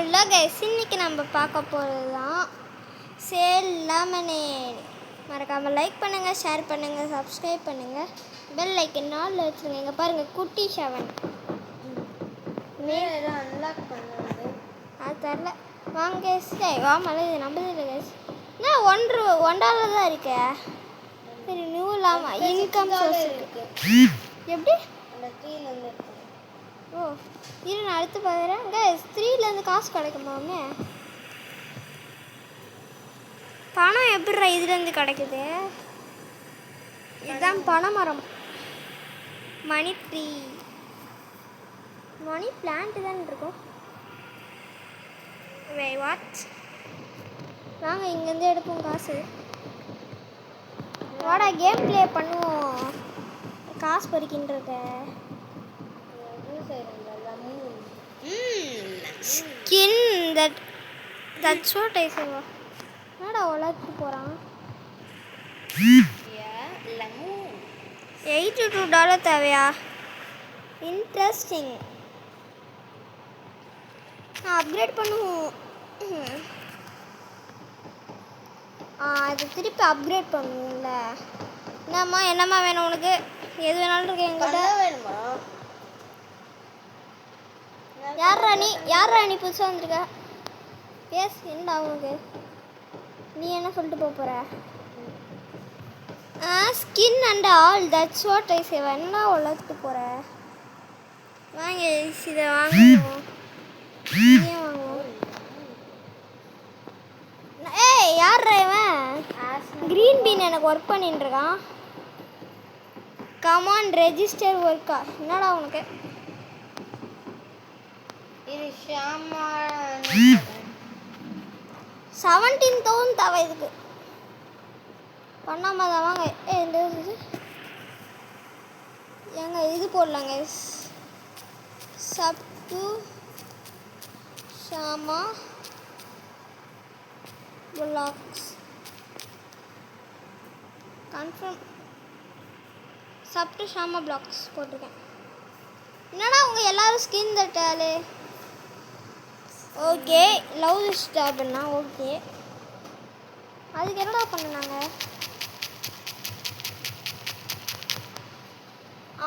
அவ்வளோதான் கைஸ், இன்னைக்கு நம்ம பார்க்க போகிறது தான் சேல் லெமனேட். மறக்காமல் லைக் பண்ணுங்கள், ஷேர் பண்ணுங்கள், சப்ஸ்கிரைப் பண்ணுங்கள், பெல் ஐக்கன் ஆல்ல வச்சுருங்க. இங்கே பாருங்கள், குட்டி ஷவன் அன்லாக் பண்ணுறது அது தரல. வாங்க கைஸ், வாமலை இது நம்பது இல்லை கைஸ். நான் $1 தான் இருக்கே. சரி, நியூ இல்லாமல் இன்கம் சோர்ஸ் இருக்கு. எப்படி? அந்த கீழேருந்து இருக்கு. ஓ, இரு நான் அடுத்து பார்க்குறேன் கைஸ். 3லேருந்து காசு கிடைக்குமாமே. பணம் எப்படிடா இதுலேருந்து கிடைக்குது? இதுதான் பனைமரம். மணி ட்ரீ, மணி பிளான்ட்டு தான் இருக்கும். வாட், வாங்க இங்கேருந்து எடுப்போம் காசு. வாடா கேம் ப்ளே பண்ணுவோம். காசு பறிக்கின்றத ஸ்கின் தட்ஸ் வாட் ஐ சே. என்னடா உலகத்துக்கு போகிறான்? $82 தேவையா? இன்ட்ரெஸ்டிங். அப்கிரேட் பண்ணுவோம். அது திருப்பி அப்கிரேட் பண்ணுவோம்ல. என்னம்மா வேணும் உனக்கு? எது வேணாலும் இருக்கு எங்கிட்ட. வேணுமா? யார் ராணி புதுசாக வந்திருக்க? எஸ், என்னடா உனக்கு? நீ என்ன சொல்லிட்டு போகிற? Skin and all that's what I say. என்ன உலகத்துக்கு போகிற? வாங்க இதை வாங்குவோம். ஏன் வாங்குவோம்? ஏய், யார் இவன்? க்ரீன் பீன் எனக்கு ஒர்க் பண்ணிட்டு இருக்கான். கமான் ரெஜிஸ்டர் ஒர்க்கா? என்னடா உனக்கு? இது ஷாமா 17,000 தேவை இதுக்கு. பண்ணாம தான் வாங்க. இந்த இது ஏங்க இது போடலாங்க. சப்டு ஷாமா பிளாக்ஸ் கன்ஃபார்ம். சப்டு ஷாமா பிளாக்ஸ் போட்டிருக்கேன். என்னடா உங்க எல்லாரும் ஸ்கின் தட்டாலே? ஓகே, லவ் ஸ்டாப்னா ஓகே. அதுக்கு என்னடா பண்ணுனாங்க?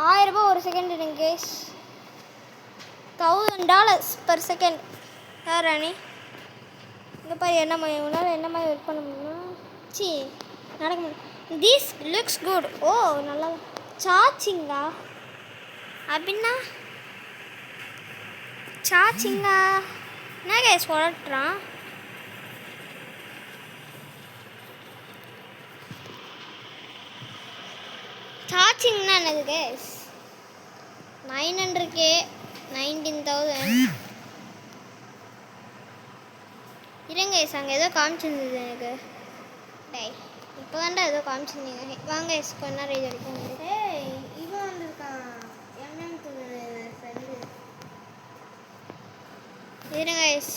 $1000 ஒரு செகண்ட் இருங்க கேஸ். $1000 per second. யார் ராணி? இங்கே பாரு, என்ன மாதிரி உங்களால் என்ன மாதிரி ஒர்க் பண்ண முடியுமா? சி நடக்க முடியும். This looks good. ஓ, நல்லா. சாச்சிங்கா அப்படின்னா? சாச்சிங்கா என்ன கேஸ் சொல்கிறான்? சார்ஜிங்னா என்னது கேஸ்? 900K 19,000. இருங்க கேஸ், அங்கே ஏதோ காமிச்சிருந்தது எனக்கு. டேய், இப்போ தான்டா ஏதோ காமிச்சிருந்தீங்க. வாங்க கேஸ், கொஞ்ச நேரம் இது வரைக்கும். ஏய், இவன் வந்திருக்கான். ஃப்ரெண்டு. இருங்க கேஸ்.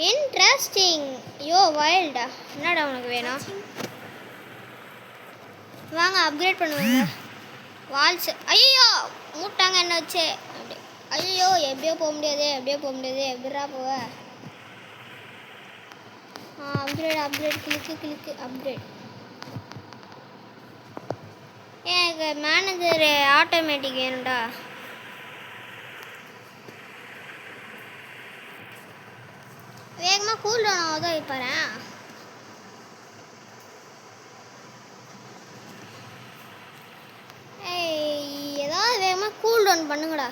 இன்ட்ரெஸ்டிங். யோ வைல்டா, என்னடா உனக்கு வேணும்? வாங்க அப்கிரேட் பண்ணுவாங்க. வால்ஸ். ஐயோ மூட்டாங்க என்ன வச்சு. அப்படி ஐயோ எப்படியோ போக முடியாது, எப்படிரா போவ? அப்கிரேட் கிளிக்கு அப்கிரேட். எனக்கு மேனேஜர் ஆட்டோமேட்டிக் வேணும்டா. வேகமாக கூல் டவுன் ஆகுதோ இப்போறேன். ஏதாவது வேகமாக கூல் டவுன் பண்ணுங்கடா.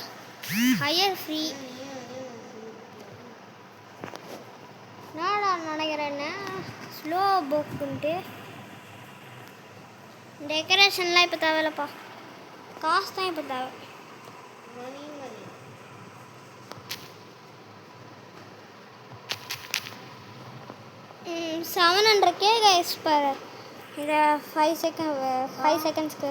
Higher free. என்னடா நினைக்கிறேன்னா ஸ்லோ புக்குன்ட்டு. டெக்கரேஷன்லாம் இப்போ தேவையில்லப்பா, காசு தான் இப்போ தேவை. மணி 700K கைஸ் பாரு. இதை 5 செகண்ட்ஸ்க்கு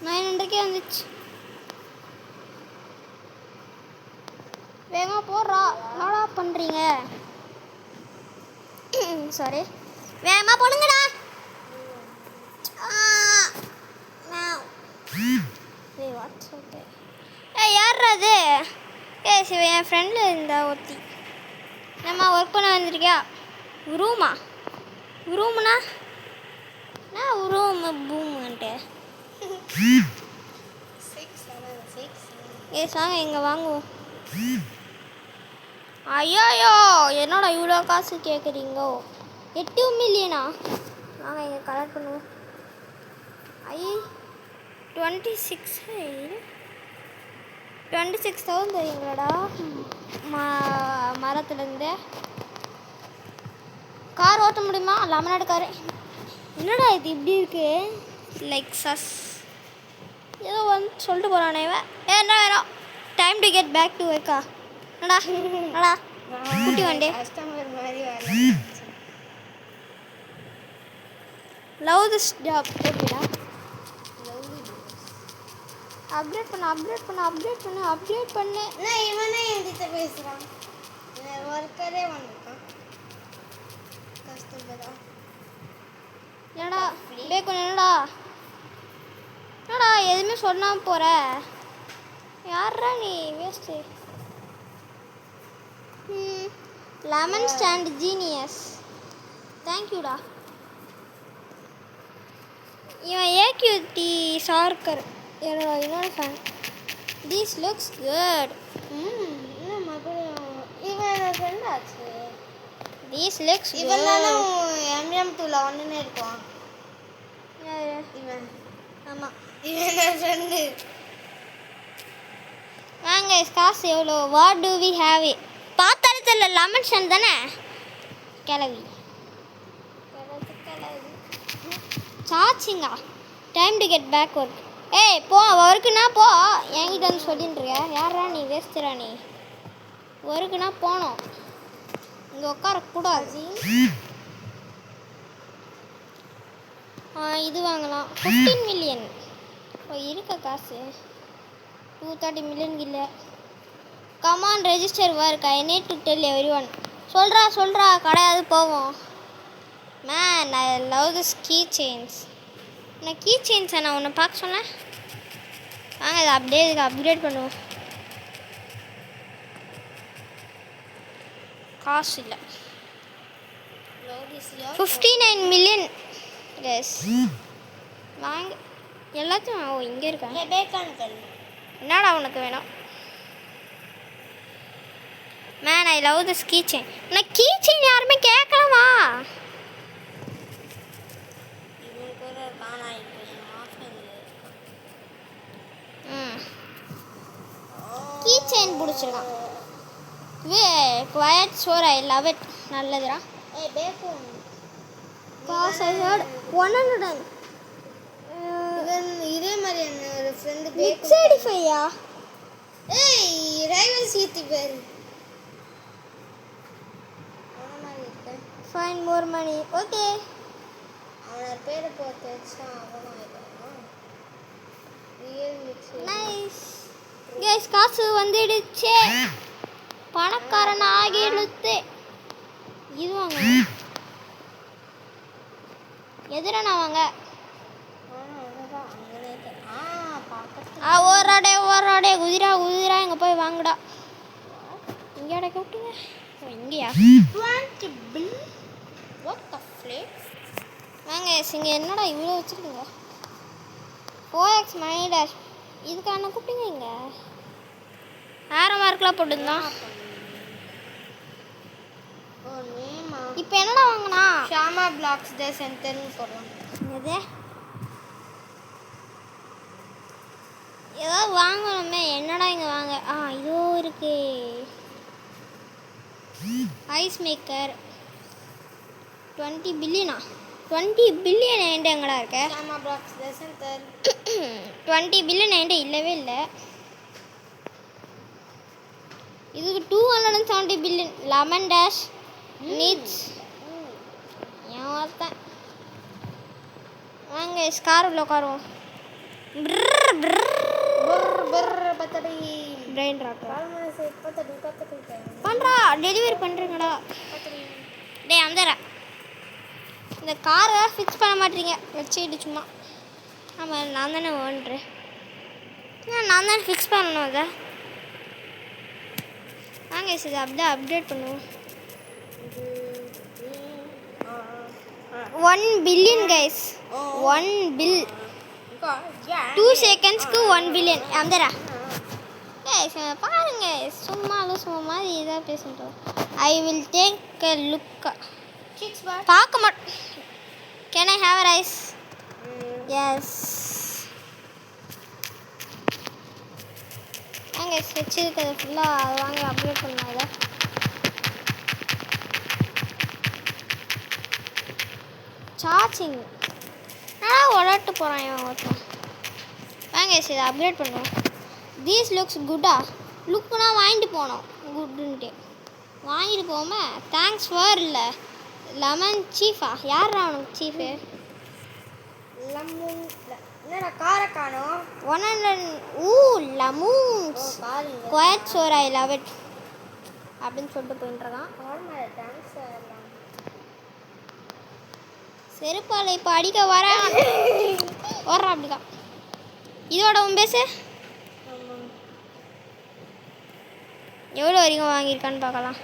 900K வந்துச்சு. வேகமாக போடுறா. என்னடா பண்ணுறீங்க? சாரி, வேகமாக போடுங்கடா. What's okay. ஏய் யார் யார் அது? சிவ என் ஃப்ரெண்டில் இருந்தா ஒருத்தி. நம்ம ஒர்க் பண்ண வந்திருக்கியா? ரூமா? ரூம்னா நான் ரூமு பூமுன்ட்டு. 6 வாங்க இங்கே வாங்குவோம். ஐயோயோ என்னோட இவ்வளோ காசு கேட்குறீங்கோ? 8 மில்லியனா? வாங்க இங்கே கலெக்ட் பண்ணுவோம். 26,000 தரீங்களாடா மரத்துலேருந்து. கார் ஓட்ட முடியுமா? லெமனாடு காரு. என்னடா இது இப்படி இருக்கு? லைக் சஸ் ஏதோ வந்து சொல்லிட்டு போகிறானே இவன். என்ன வேணும்? Time to get back to ஒர்க்கா? என்னடா குட்டி வண்டி. கஸ்டமர் மாதிரி வரல. Love this job. ஓகேடா, அப்டேட் பண்ணு. நான் இவனே என்கிட்ட பேசுறான். ஒர்க்கரே வந்திருக்கான். கஸ்டமரா? என்னடா பேக்கணும்? என்னடா எதுவுமே சொல்லாமல் போகிற? யாரா நீ? வேஸ்ட்டு. Lemon stand genius. தேங்க்யூடா. இவன் ஏக்யூடி சார்க்கர் என்னோட இன்னொரு ஃபேன். These looks good. இன்னும் மறுபடியும் இவன் ஃப்ரெண்ட் ஆச்சு. தீஸ் லுக்ஸ் இவனாலும் MM2ல ஒன்றுனே இருப்பான். இவன் ஆமாம், இவன் ஃப்ரெண்டு. வாங்க காசு எவ்வளோ? What do we have? பார்த்தாலே தெரியல, லெமன் ஸ்டாண்ட் தானே கிளவி. சாச்சிங்கா? Time to get back work. போ ஒர்க்குனா போ. என்கிட்ட வந்து சொல்லிட்டுருக்க. யாரா நீ? வேஸ்ட்டுடா நீ. ஒர்க்குனா போனோம், இங்கே உட்காரக்கூடாது. இது வாங்கலாம். 15 மில்லியன் இருக்க காசு. 230 மில்லியன் இல்லை. Come on register work. I need to tell everyone. சொல்கிறா கிடையாது போவோம். Man I love this key chains. நான் கீ செயின்ஸை நான் உன்னை பார்க்க சொன்னேன். வாங்க இதை அப்படியே இதுக்கு அப்கிரேட் பண்ணுவோம். காசு இல்லை. 59 மில்லியன். எஸ் வாங்க எல்லாத்தையும். இங்கே இருக்காங்க. என்னடா உனக்கு வேணும்? Man I love this key chain. நான் கீ செயின் யாருமே கேட்கலாமா? கீ செயின் பிடிச்சிருக்கான். Quiet store. I love it. நல்லதுடா. காசு 100. இதே மாதிரி என்னோட ஃப்ரெண்டு மிக்ஸ் 85யா? ரைவல் சீத்தி பேர் அவன மாதிரி இருக்க. ஃபைன் மோர் மணி. ஓகே, அவனோட பேரை போட்டு வச்சா அவனும் ஆயிடுவான். Real mix. Nice case. காசு வந்துடுச்சே. பணக்காரன் ஆகிடுத்து. இது வாங்க. எதிரானா வாங்க. ஓராடே குதிரா இங்கே போய் வாங்கடா. இங்கேடா கூப்பிட்டுங்க. இங்கேயா? வாங்க இங்கே என்னடா இவ்வளோ வச்சுருக்கீங்க? 4x மணி டேஷ். இதுக்கான கூப்பிட்டுங்க. இங்கே ஆரோ மார்க்கெலாம் போட்டுருந்தான். இப்போ என்னடா வாங்கினா? ஷாமா பிளாக்ஸ் டே சென்டர்னு போடுறோம். எது ஏதாவது வாங்கணுமே. என்னடா இங்கே வாங்க. இதோ இருக்கு. Ice maker 20 பில்லியனா? 20 பில்லியன் என்கிட்ட எங்கடா இருக்க? ஷாமா பிளாக்ஸ் டே சென்டர் 20 பில்லியன் என்கிட்ட இல்லவே இல்லை. இதுக்கு 270 பில்லியன். Lemon dash needs. ஏன் ஒருத்தன் வாங்க ஸ்கார் உள்ள உட்காருவோம். பிரெயின் ராக்கர் பண்ணுறா. டெலிவரி பண்ணுறீங்கடா. டேய் அந்தரா, இந்த காரை ஃபிக்ஸ் பண்ண மாட்டீங்க. வச்சுக்கிட்டு சும்மா. ஆமாம் நான் தானே ஓடுறேன். நான் தானே ஃபிக்ஸ் பண்ணணும். அதை வாங்க இது அப்படியே அப்டேட் பண்ணுவோம். 1 பில்லியன் கைஸ். 1 பில் 2 செகண்ட்ஸ்க்கு 1 பில்லியன் அந்தரா கைஸ் பாருங்க. சும்மா மாதிரி இதாக பேசுகிறோம். I will take a look. பார்க்க மாட்டேன். Can I have rice? Yes. வாங்க வச்சிருக்கிறது ஃபுல்லாக வாங்க அப்டேட் பண்ணாத. சார்ஜிங் நல்லா உடட்டு போகிறான் இவன் ஒருத்தன். வாங்க இதை அப்டேட் பண்ணுவோம். தீஸ் லுக்ஸ் குட்டா. லுக்குனா வாங்கிட்டு போனோம். குட்டுன்ட்டு வாங்கிட்டு போகாம தேங்க்ஸ் ஃபார் இல்லை லெமன் சீஃபா. யாரா அவனுக்கு சீஃபு? லெமன் என்னடா காரை காணோம். 100 லெமூன்ஸ் பாருங்க quite sour I love it அப்படின்னு சொல்லிட்டு போயிட்டுருக்கான். டான்ஸ் ஆடலாம். செருப்பாலை இப்போ அடிக்க வரான் அப்படிதான். இதோட உன் பேசு எவ்வளோ வரைக்கும் வாங்கியிருக்கான்னு பார்க்கலாம்.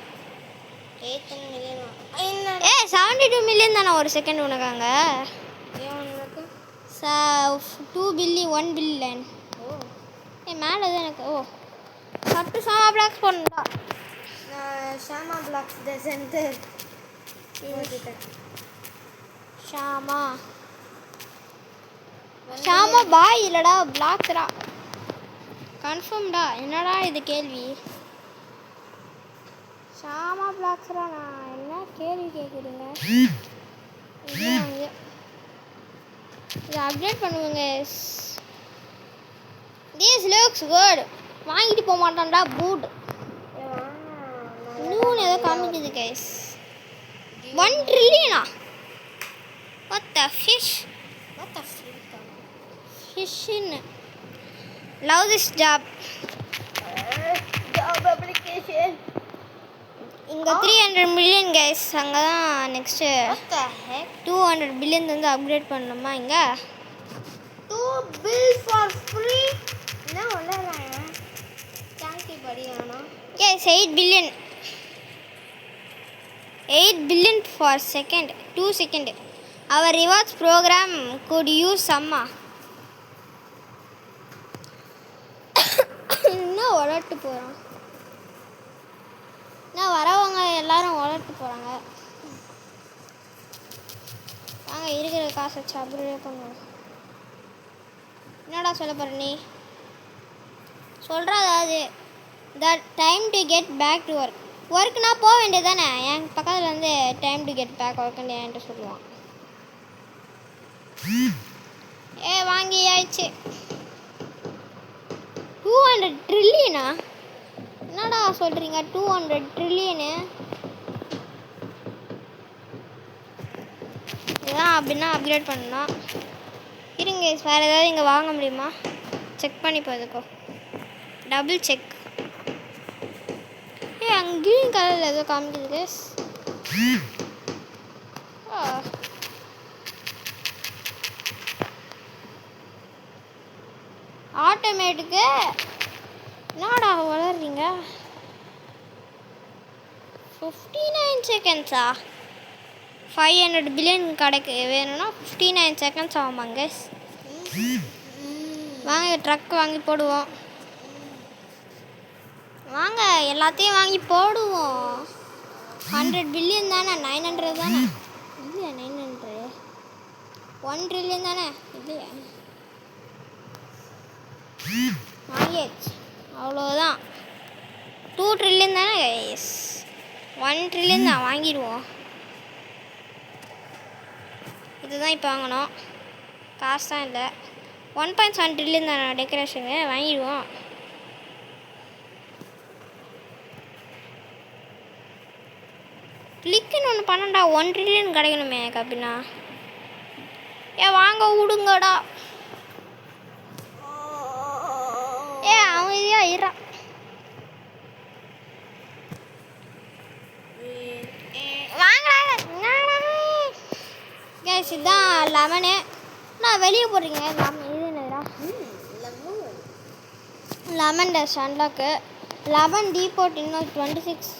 72 மில்லியன் தானே ஒரு செகண்ட் உனக்கு அங்கே. 2 பில்லியன் 1 பில்லியன். மேலே தான் எனக்கு. ஓ சட்டு சாமா பிளாக்ஸ் பண்ணா. ஷாமா பிளாக்ஸ் த சென்டர். ஷாமா பாய் இல்லைடா பிளாக்ஸ்டா. கன்ஃபார்ம்டா. என்னடா இது கேள்வி? ஷாமா பிளாக்ஸ்டா. நான் என்ன கேள்வி கேட்குறீங்க? இதை அப்டேட் பண்ணுவேங்க. This looks good. வாங்கிட்டு போக மாட்டான்டா பூட். இன்னும் ஏதோ காமிக்குது guys. 1 ட்ரில்லியனா? What the fish? Fish in. Love this job. Job application. இங்கே 300 மில்லியன் கைஸ். அங்கே தான் நெக்ஸ்ட்டு 200 பில்லியன் வந்து அப்கிரேட் பண்ணணுமா இங்கே. 2 bill for free. என்ன வளராங்க தேங்க்யூ படி வேணும். Yes, 8 billion. 8 billion for second. 2 second. Our rewards program could use some. இன்னும் உடட்டு போகிறோம். நான் வரவங்க எல்லாரும் உடட்டு போகிறாங்க. வாங்க இருக்கிற காசை வச்சு அப்படியே பண்ணுவோம். என்னடா சொல்ல போகிற நீ? சொல்கிறா அதாவது that time to get back to work. ஒர்க்குனா போக வேண்டியது தானே. என் பக்கத்தில் வந்து டைம் டு கெட் பேக் ஒர்க்குன்னு என்கிட்ட சொல்லுவான். வாங்கி ஆயிடுச்சு. 200 ட்ரில்லியனா? என்னடா சொல்கிறீங்க 200 ட்ரில்லியனு? இதுதான் அப்படின்னா அப்கிரேட் பண்ணணும். இருங்க வேறு ஏதாவது இங்கே வாங்க முடியுமா செக் பண்ணி போதுக்கோ. Double check. அங்கேயும் கலரில் ஏதோ காமிக்குது. ஆட்டோமேட்டுக்கு என்னடா வளர்றீங்க? 59 செகண்ட்ஸா? 500 பில்லியன் கிடைக்கு வேணும்னா 59 செகண்ட்ஸ் ஆகுமாங்க. வாங்க ட்ரக் வாங்கி போடுவோம். வாங்க எல்லாத்தையும் வாங்கி போடுவோம். 100 பில்லியன் தானே? 900 தானே? இல்லையா 900? 1 ட்ரில்லியன் தானே? இல்லையா வாங்கியாச்சு. அவ்வளோதான். 2 ட்ரில்லியன் தானே கைஸ்? 1 ட்ரில்லியன் தான் வாங்கிடுவோம். இதுதான் இப்போ வாங்கணும். காசு தான் இல்லை. 1.7 ட்ரில்லியன் தானே டெக்கரேஷனு வாங்கிடுவோம். கிளிக்குன்னு ஒன்று பண்ணண்டா. 1 ட்ரில்லியன் கிடைக்கணுமே கப்பினா. வாங்க விடுங்கடா. அவன் இதையா இருறா. கேஸ் இதுதான் லெமனு. நான் வெளியே போடுறீங்க. லெமன் இது என்னதுடா? Lemon dust unlock. 11 டீபோர்ட் இன்னும் 26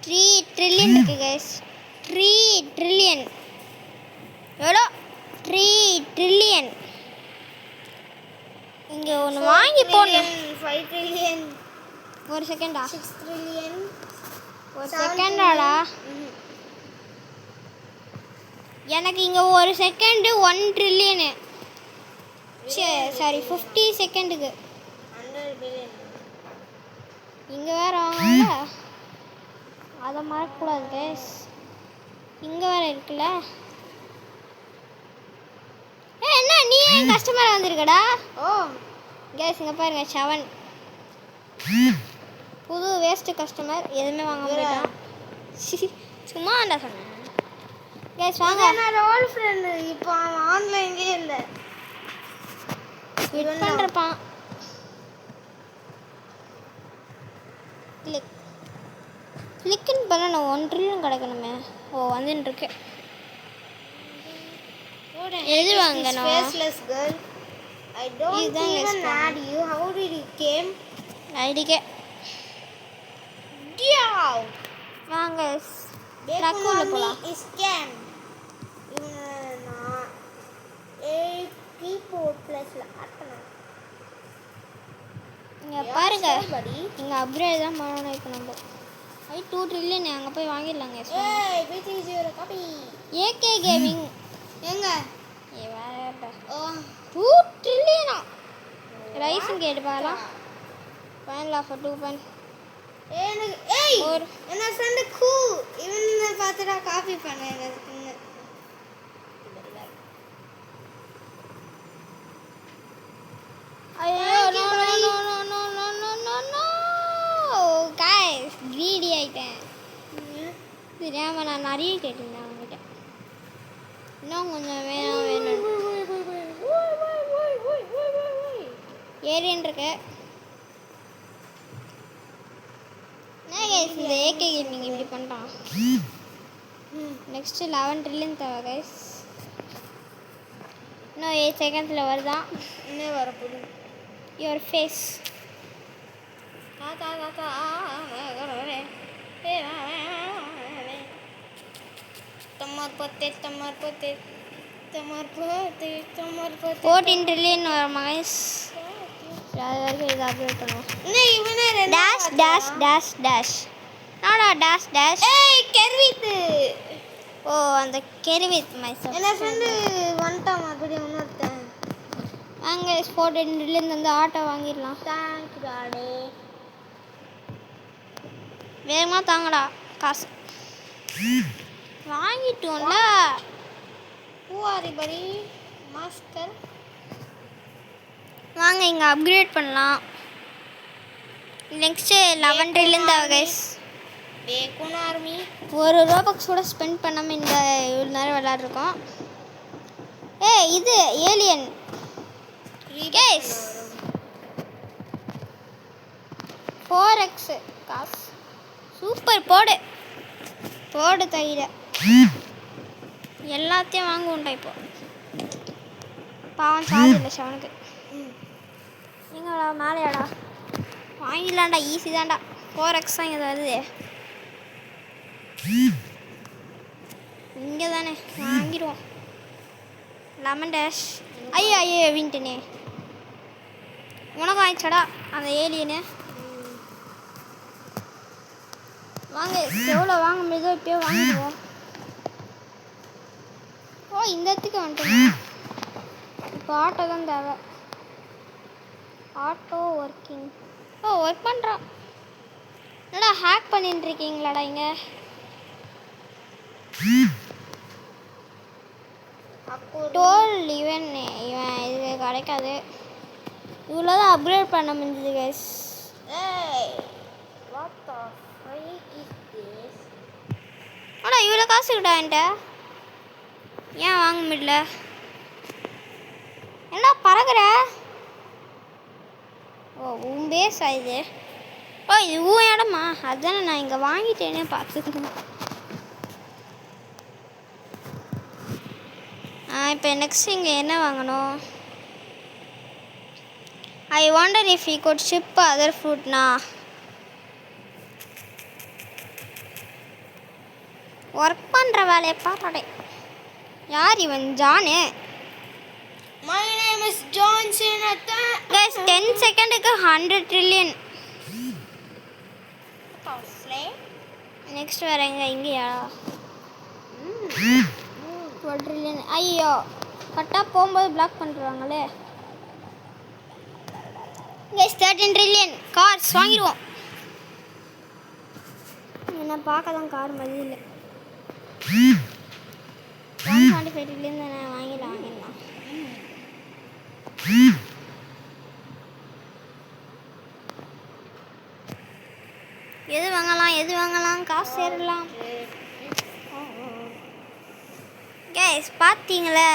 3 ட்ரில்லியன் இருக்கு கைஸ் 3 ட்ரில்லியன் எவ்வளோ 3 ட்ரில்லியன் இங்கே ஒன்று வாங்கி போடணும் 5 trillion ஒரு செகண்டா 6 trillion ஒரு செகண்டாடா எனக்கு இங்கே ஒரு செகண்டு 1 ட்ரில்லியனு சாரி 50 செகண்டுக்கு 100 billion இங்கே வேறு வாங்கல அதை மறக்கக்கூடாது கேஸ் இங்கே வேறு இருக்குல்ல என்ன நீ ஏன் கஸ்டமர் வந்திருக்கடா ஓ கேஸ் இங்கே பாருங்க 7 புது வேஸ்ட்டு கஸ்டமர் எதுவுமே வாங்க முடியல சும்மா என்ன சொன்னேன் கேஸ் வாங்க நான் ரோல் ஃப்ரெண்ட் இப்போ அவன் ஆன்லைன்லயே இல்ல குவிட் பண்ணுறப்பான் கிளிக் கிளிக்குன்னு பண்ண நான் 1 ட்ரில்லியன் கிடக்கணுமே ஓ வந்துன்னு இருக்கு எது வாங்கணும் faceless girl I don't இதுதான் even guys add you how did you came ஐடிக்கே Diao வாங்க Dekho ட்ரக்குள்ள mommy போகலாம் is scam இவனை நான் keyboard plusல ஆட் பண்ணேன் இங்கே பாருங்க buddy இங்கே அப்கிரேட் தான் பண்ணணும் இப்போ நம்ம 2 ட்ரில்லியன் அங்கே போய் வாங்கிடலாங்க ஏய் which is your copy AK gaming எங்க ஏ வேற ஓ 2 ட்ரில்லியனா ரைஸும் கேட்டு பார்க்கலாம் ஃபைனல் ஆஃபர் 2 எனக்கு ஏய் ஒரு என்ன ஃப்ரெண்ட் கூ இவனை பார்த்துடா காப்பி பண்ணேன் எனக்கு ஐயோ no no no no no no no no guys greedy ஆயிட்டேன் தெரியாம நான் நிறைய கேட்டிருந்தேன் அவங்ககிட்ட இன்னும் கொஞ்சம் வேணும் ஏரியன் இருக்கு என்ன கைஸ் இந்த ஏகே கேமிங் இப்படி பண்ணிட்டான் நெக்ஸ்ட் 11 ட்ரில்லியன் தேவை கைஸ் இன்னும் 8 செகண்ட்ஸில் வருதான் இன்னும் வரப்போகுது your face tomar pote 14 trillion வருமா கைஸ் அது வரைக்கும் இதை அப்டேட் பண்ணுவோம் இன்னும் இவனே டேஷ் டேஷ் டேஷ் டேஷ் நாடா டேஷ் டேஷ் ஏய் கெர்வித்து ஓ அந்த கெரிவித் மை என்ன ஃப்ரெண்டு வந்துட்டான் மறுபடியும் இன்னொருத்தன் வாங்க 14 ட்ரில்லியன் வந்து ஆட்டோ வாங்கிடலாம் தேங்க் காடே வேகமாக தாங்கடா காசு வாங்கிட்டோம்ல பூவாரி படி மாஸ்டர் வாங்க இங்கே அப்கிரேட் பண்ணலாம் நெக்ஸ்ட்டு 11 ட்ரில்லியன் தேவை கைஸ் பேக்குன் ஆர்மி ஒரு ரோபக்ஸ் கூட ஸ்பெண்ட் பண்ணாமல் இந்த இவ்வளோ நேரம் விளாட்ருக்கோம் இது ஏலியன் கேஸ் 4x காசு சூப்பர் போடு போடு தையில எல்லாத்தையும் வாங்குவோம்டா இப்போ பாவம் சார்ஜ் இல்லை ஷவனுக்கு எங்கடா மேலேயாடா வாங்கிடலாம்டா ஈஸி தான்டா 4x தான் இங்கே வருது இங்கே தானே வாங்கிடுவோம் லெமன் டேஷ் ஐயோ ஐயோ வின்ட்டுனே உனக்கு ஆயிடுச்சாடா அந்த ஏலியனு வாங்க எவ்வளோ வாங்க முடியுதோ இப்போயே வாங்கிடுவோம் ஓ இந்த இடத்துக்கு வந்துட்டோம் இப்போ ஆட்டோ தான் தேவை ஆட்டோ ஒர்க்கிங் ஓ ஒர்க் பண்ணுறான் என்னடா ஹேக் பண்ணிட்டு இருக்கீங்களாடா இங்கே டோல் இவன் இது கிடைக்காது இவ்வளோ தான் அப்கிரேட் பண்ண முடிஞ்சது கைஸ் ஏய் what the freak is this அடா இவ்வளோ காசு கிட்ட என்கிட்ட ஏன் வாங்க முடியல என்னடா பறக்கிற ஓ உன் பேஸ் இது ஓ இது உன் இடமா அதுதானே நான் இங்கே வாங்கிட்டேனே பார்த்துக்கணும் இப்போ நெக்ஸ்ட் இங்கே என்ன வாங்கணும் I wonder if he could ship other fruit na. Work பண்ணுற வேலையை பாட்டாடே. யார் இவன்? Janu. My name is John Cena. Guys, 10 செகண்டுக்கு 100 ட்ரில்லியன். நெக்ஸ்ட் வேற எங்க? இங்கேயா? 12 ட்ரில்லியன். ஐயோ, கரெக்டாக போகும்போது பிளாக் பண்ணிடுவாங்களே. கைஸ் 13 ட்ரில்லியன் கார்ஸ் வாங்கிடுவோம். என்ன பார்க்க தான் கார் மாதிரி இல்லை. 145 ட்ரில்லியன் தானே. வாங்கிடலாம். எது வாங்கலாம்? காசு சேரலாம். கைஸ் பார்த்தீங்களே,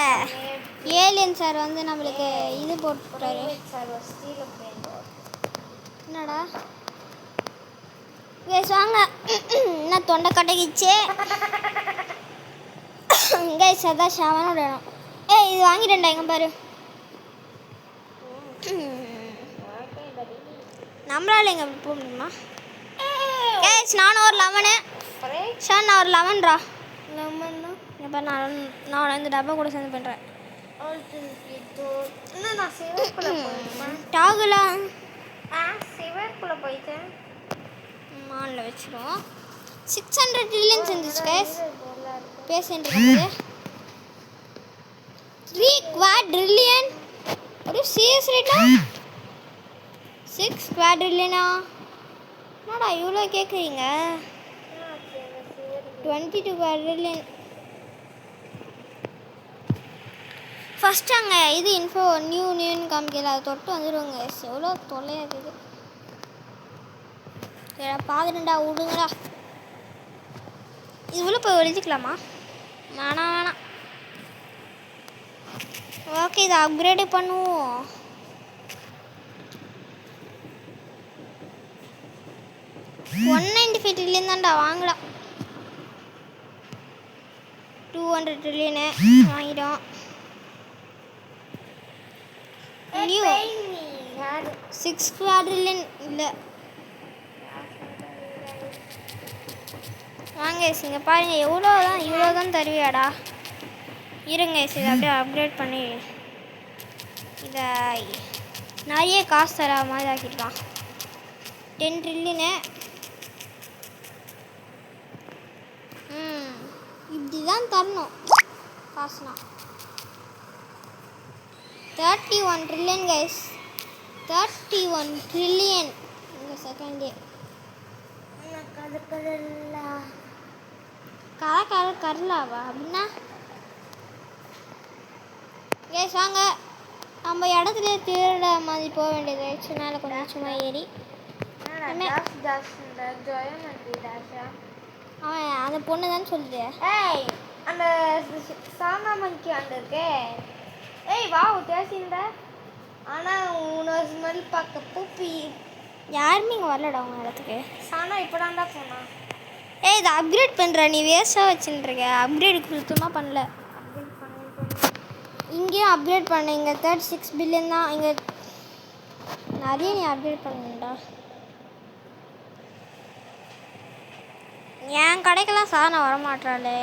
ஏலியன் சார் வந்து நம்மளுக்கு இது போட்டுட்டாரு. என்னடா கைஸ் வாங்க. என்ன தொண்டை கட்டகிச்சே. கைஸ் அதான் ஷாவனோட இடம். இது வாங்கிட்டேன்டா. எங்க பாரு. நம்மளால எங்க போக முடியுமா? கைஸ் நானும் ஒரு லெமனு. ஷான் நான் ஒரு லெமன்ரா. லெமன்னா இப்போ நான் இந்த டப்பா கூட சேர்ந்து பண்ணுறேன். நான் சிவப்புல போயிட்டேன். டாகுலா சிவப்புல போயிட்டேன். மானில் வச்சுருவோம். 600 ட்ரில்லியன்ஸ் இருந்துச்சு கைஸ். பேசிட்டு இருக்கும்போது 3 குவாட்ரில்லியன். ஒரு சீரியஸ் ரேட்டா? 6 குவாட்ரில்லியனா? என்னடா இவ்வளோ கேட்குறீங்க? 22 குவாட்ரில்லியன். ஃபஸ்ட்டு அங்கே இது இன்ஃபோ நியூன்னு காமிக்கல. அதை தொட்டு வந்துடுவோங்க. எவ்வளோ தொல்லையாக இருக்குது. பாதுடா விடுங்கடா. இது உள்ள போய் எழுதிக்கலாமா? வேணாம். ஓகே, இதை அப்கிரேடு பண்ணுவோம். $195 ட்ரில்லியன் தான்டா. வாங்கலாம். 200 ட்ரில்லியனு வாங்கிட்டோம். நியூ 6 குவாட்ரில்லியன் இல்லை. வாங்க இங்கே பாருங்கள். இவ்வளோ தான் தருவியாடா? இருங்க இதை அப்படியே அப்கிரேட் பண்ணி இதை நிறைய காசு தர மாதிரி ஆக்கிடலாம். 10 ட்ரில்லியனு. இப்படி தான் தரணும் காசுனா. 31 ட்ரில்லியன் கைஸ். 31 ட்ரில்லியன் இந்த செகண்டே. கரலாவா அப்படின்னா? கைஸ் வாங்க. நம்ம இடத்துல திருட மாதிரி போக வேண்டியது. மேலே கொஞ்சம் சும்மா ஏறி அவன் அந்த பொண்ணு தான் சொல்லுது. அந்த சாமாமணிக்கு அங்கே இருக்கே. வா தேசிந்த. ஆனால் உன்னோட ஸ்மெல் பார்க்க பூப்பி. யாருமே இங்கே வரலடா உங்கள் இடத்துக்கு. சானா இப்போ தான்டா போனான். இதை அப்கிரேட் பண்ணுற. நீ வேஸ்ட்டாக வச்சுட்டுருக்க. அப்கிரேடு சுத்தமாக பண்ணல. இங்கேயும் அப்கிரேட் பண்ண. இங்கே 36 பில்லியன் தான். இங்கே நிறைய நீ அப்கிரேட் பண்ணணும்டா. என் கடைக்கெல்லாம் சாணம் வரமாட்டாளே.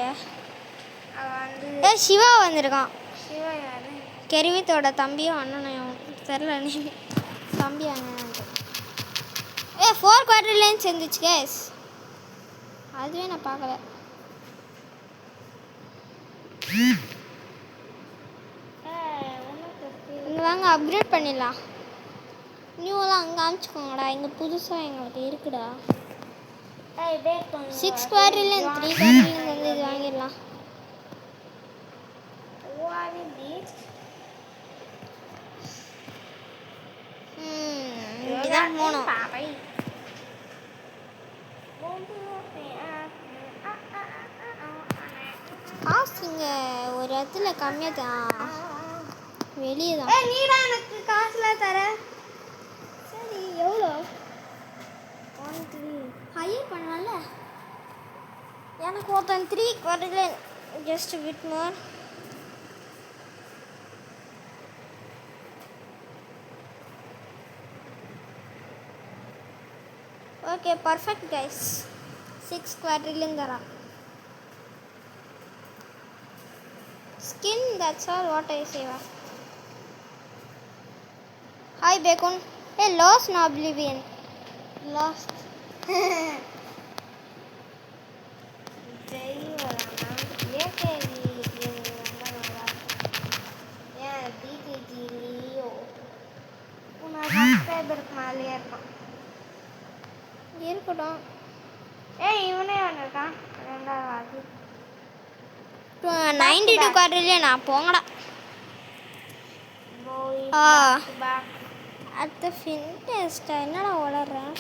சிவா வந்திருக்கான். சிவா யாரு? கெரிவித்தோட தம்பியும் அண்ணனையும் தெரில. நீ தம்பி அண்ணன் 4 குவாட்ரில்லியன்ஸ் இருந்துச்சு கேஸ். அதுவே நான் பார்க்கல. இங்கே வாங்க அப்கிரேட் பண்ணிடலாம். நியூலாம் அங்கே அனுப்பிச்சிக்கோங்கடா. இங்கே புதுசாக எங்களுக்கு இருக்குடா. 6 குவாட்ரில்லியன் 3 குவாட்ரில்லியன் வந்து இது வாங்கிடலாம். இதுதான் போகணும். காசு இங்கே ஒரு இடத்துல கம்மியாக தான். வெளியே தான். நீடா எனக்கு காசுலாம் தர. சரி எவ்வளோ? 1 ஹையர் பண்ணல. எனக்கு ஒருத்தன் 3 quadrillion. Just bit more. Okay perfect guys 6 quadrillion தரான் skin that's all what I சேவா ஹாய் பேக்கோன் a loss no oblivion lost ஜெய் வரானா ஏகேவி ரொம்ப நல்லா ஏன் டிடிஜி லியோ உன்னோட சப்ஸ்கிரைபருக்கு மேலேயே இருக்கான் இருக்கட்டும் ஏய் இவனே வந்திருக்கான் ரெண்டாவது 92 குவாட்ரிலியன் நான் போங்கடா போய் ஆ பேக் அடுத்த ஃபின் டெஸ்ட்டா என்னடா வளர்றேன்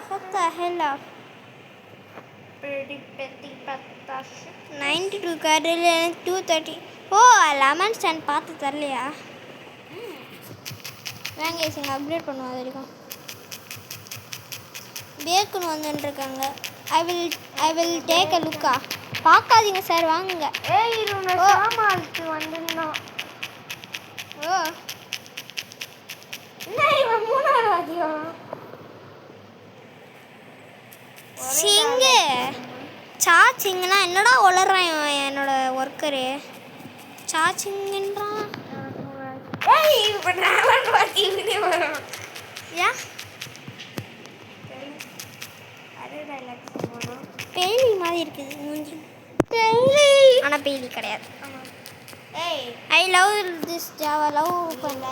what the hell of 92 quadrillion 230 ஓ லெமன் ஸ்டாண்ட் பார்த்து தரலையா வாங்க இங்கே அப்டேட் பண்ணுவோம் அது வரைக்கும் பேக்குன்னு வந்துட்டுருக்காங்க ஐ வில் டேக் அ லுக்கா பார்க்காதீங்க சார் வாங்குங்க ஏய் இவனை சாமாளுக்கு வந்திருந்தோம் ஓ என்ன இவன் மூணாவது வாத்தியம் சிங்கு சாச்சிங்கன்னா என்னடா வளர்றான் இவன் என்னோட ஒர்க்கரு சாச்சிங்கன்றான் ஏய் இப்போ நான் வாத்தியமே வரும் ஏன் அதே டைலாக் சொல்லணும் பெயிலி மாதிரி இருக்குது மூஞ்சி ஆனால் பெயிலி கிடையாது ஏய் ஐ லவ் திஸ் ஜாவா லவ் பண்ண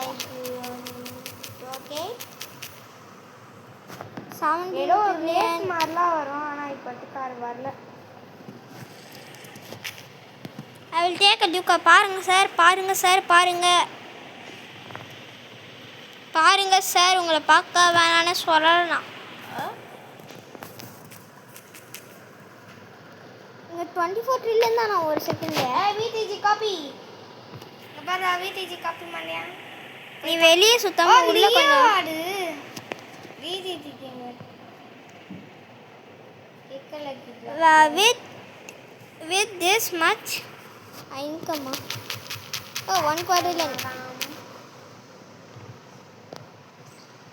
ஓகே 70 ஏதோ ஒரு ரேஸ் மாதிரிலாம் வரும் ஆனால் இப்போதைக்கு அது வரல ஐ வில் டேக் அ லுக்கா பாருங்க சார் பாருங்க சார் பாருங்க பாருங்க சார் உங்களை பார்க்க வேணான்னு சொல்லலாம் இங்கே 24 ட்ரில்லியன் தான் நான் ஒரு செகண்ட் ஏய் விடிஜி காப்பி பாரு விடிஜி காப்பி பண்ணலையா நீ வெளியே சுத்தமா உள்ள கொஞ்சம் ஆடு விடிஜி கேங்க with this much income oh 1 quadrillion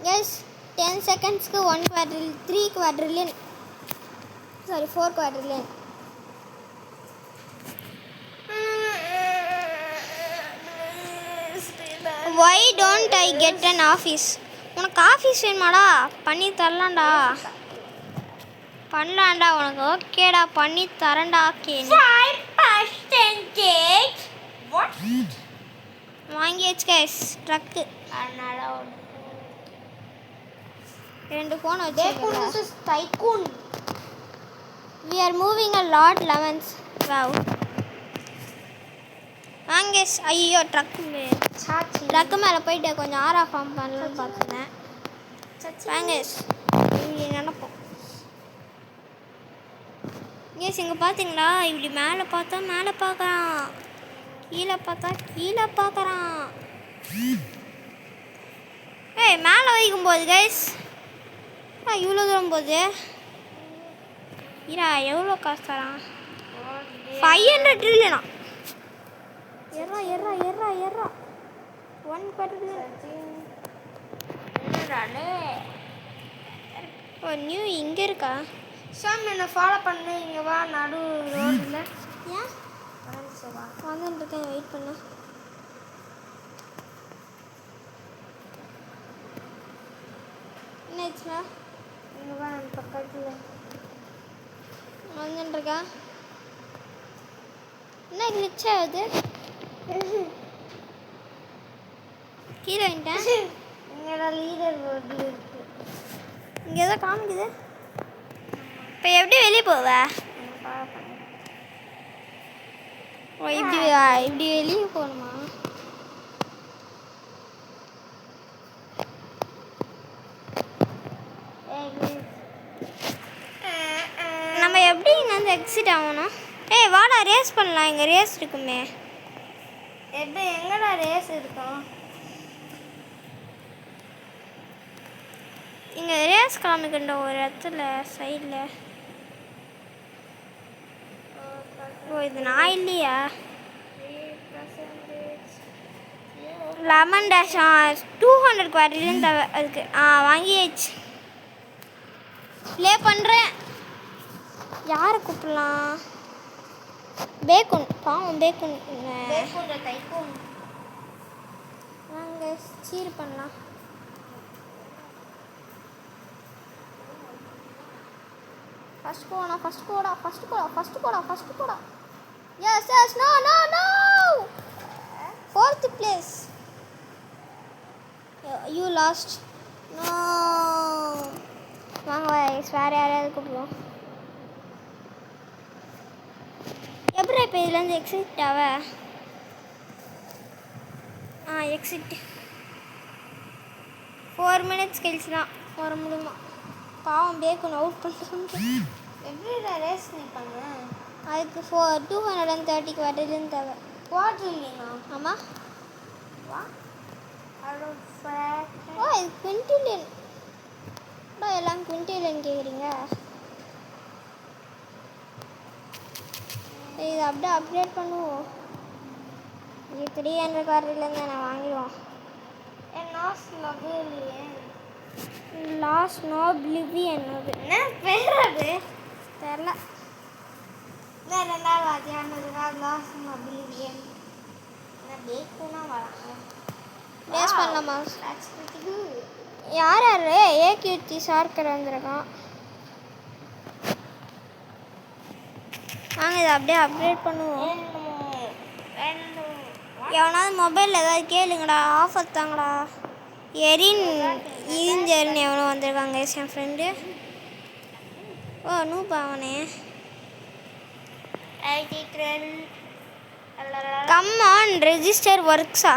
yes 10 seconds ku 1 quadrillion 3 quadrillion sorry 4 quadrillion why don't I get an office உனக்கு ஆஃபீஸ் வேணுமாடா பண்ணி தரலாம்டா பண்ணலாம்டா உனக்கு ஓகேடா பண்ணி தரேன்டா கேணி 5% what வாங்கியாச்சு கைஸ் ட்ரக்கு அதனால ரெண்டு ஃபோன் Dekun வச்சு is tycoon we are moving a lot lemons wow வாங்க ஐயோ ட்ரக் சாச்சி ட்ரக்கு மேலே போயிட்டு கொஞ்சம் ஆரா ஃபார்ம் பண்ணலாம்னு பார்த்துனேன் வாங்க இப்படி நினைப்போம் கேஸ் இங்கே பார்த்தீங்களா இப்படி மேலே பார்த்தா மேலே பார்க்குறான் கீழே பார்த்தா கீழே பார்க்குறான் ஏய் மேலே வைக்கும்போது கைஸ் இவ்வளோ தூரம் போகுது இரா எவ்வளோ காசு தரான் 500 ட்ரில்லியனா எர்ரா எர்ரா எர்ரா எர்ரா 1 quadrillion ஓ நியூ இங்கே இருக்கா ஷாம் என்ன ஃபாலோ பண்ணு இங்க வா நடு ரோட்ல ஏன் வந்துட்டுருக்கேன் வெயிட் பண்ணு என்னாச்சுடா இங்க வா நம்ம பக்கத்துல வந்துட்டுருக்கா என்ன கிளிச் ஆகுது கீழே வந்துட்டேன் இங்கடா லீடர் போர்டு இருக்கு இங்கே ஏதோ காமிக்குது இப்போ எப்படி வெளியே போவ ஃபாலோ பண்ணு ஓ இப்படி இப்படி வெளியே போகணுமா நம்ம எப்படி இங்கேருந்து எக்ஸிட் ஆகணும் ஏய் வாடா ரேஸ் பண்ணலாம் இங்கே ரேஸ் இருக்குமே எப்படி எங்கடா ரேஸ் இருக்கும் இங்கே ரேஸ் காமிக்கின்ற ஒரு இடத்துல சைடில் ஓ இது நான் இல்லையா? லெமன் டேஷ் 200 குவாட்ரிலும் தேவை அதுக்கு. வாங்கியாச்சு. ப்ளே பண்ணுறேன். யாரை கூப்பிடலாம்? பேக்கன். பாவம் பேக்கன். வாங்க சீர் பண்ணலாம். ஃபர்ஸ்ட் போடா. Yes, no. 4th place. You lost. No. வாங்க வேற யாரையாவது கூப்பிடுவோம். எப்படி இப்போ இதுலேருந்து எக்ஸிட் எக்ஸிட் 4 minutes கழிச்சு தான் வர முடியுமா? பாவம் பேக்கன் அவுட் பண்ணிட்டு எப்படி ரேஸ் நீ பண்ண? அதுக்கு 230 குவாட்ரிலும் தேவை. குவாட்ரிலினா? ஆமாம். இது குவிண்டிலியன். எல்லாம் குவிண்டிலியன் கேட்குறீங்க. இது அப்படியே அப்டேட் பண்ணுவோம். இது 300 குவாட்ரிலேருந்து நான் வாங்கிடுவோம். லாஸ்ட் நோப்லிவியன். அது என்ன பேர் அது? தெரில. ரெண்டாவது வாத்தியானதுக்கா லாஸ்ட் நோப்லிவியன். பேக்குனா வராங்க. ரேஸ் பண்ணலாமா? யார் ஏக்யூத்தி ஷார்க்கர் வந்திருக்கான். வாங்க இதை அப்படியே அப்டேட் பண்ணுவோம். எவனாவது மொபைலில் ஏதாவது கேளுங்கடா, ஆஃபர் தாங்கடா. எரிஞ்சர்னு எவனோ வந்திருக்காங்க என் ஃப்ரெண்டு. நூப்பா அவனே. கம் ஆன் ரெஜிஸ்டர் ஒர்க்ஸா?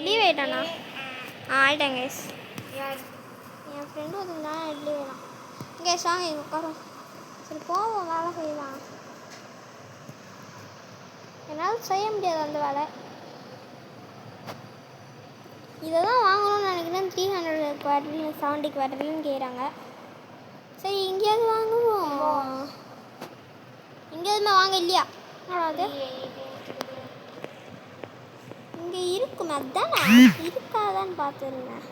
லீவ் ஆயிட்டானா? ஆயிட்டேன் கைஸ். என் ஃப்ரெண்டு வந்துருந்தான் லீவ் ஆயிட்டான். கேஸ் வாங்க இங்கே உட்காரோம். சரி போவோம், வேலை செய்யலாம். என்னால் செய்ய முடியாது அந்த வேலை. இதை தான் வாங்கணும்னு நினைக்கிறேன். 300 குவாட்ரிலும் 70 குவாட்ரிலும் கேட்குறாங்க. சரி இங்கேயாவது வாங்குவோம். இங்கேயாவதுமே வாங்க இல்லையா? அது இங்கே இருக்குமே, அதுதானே இருக்காதான்னு பார்த்துருந்தேன்.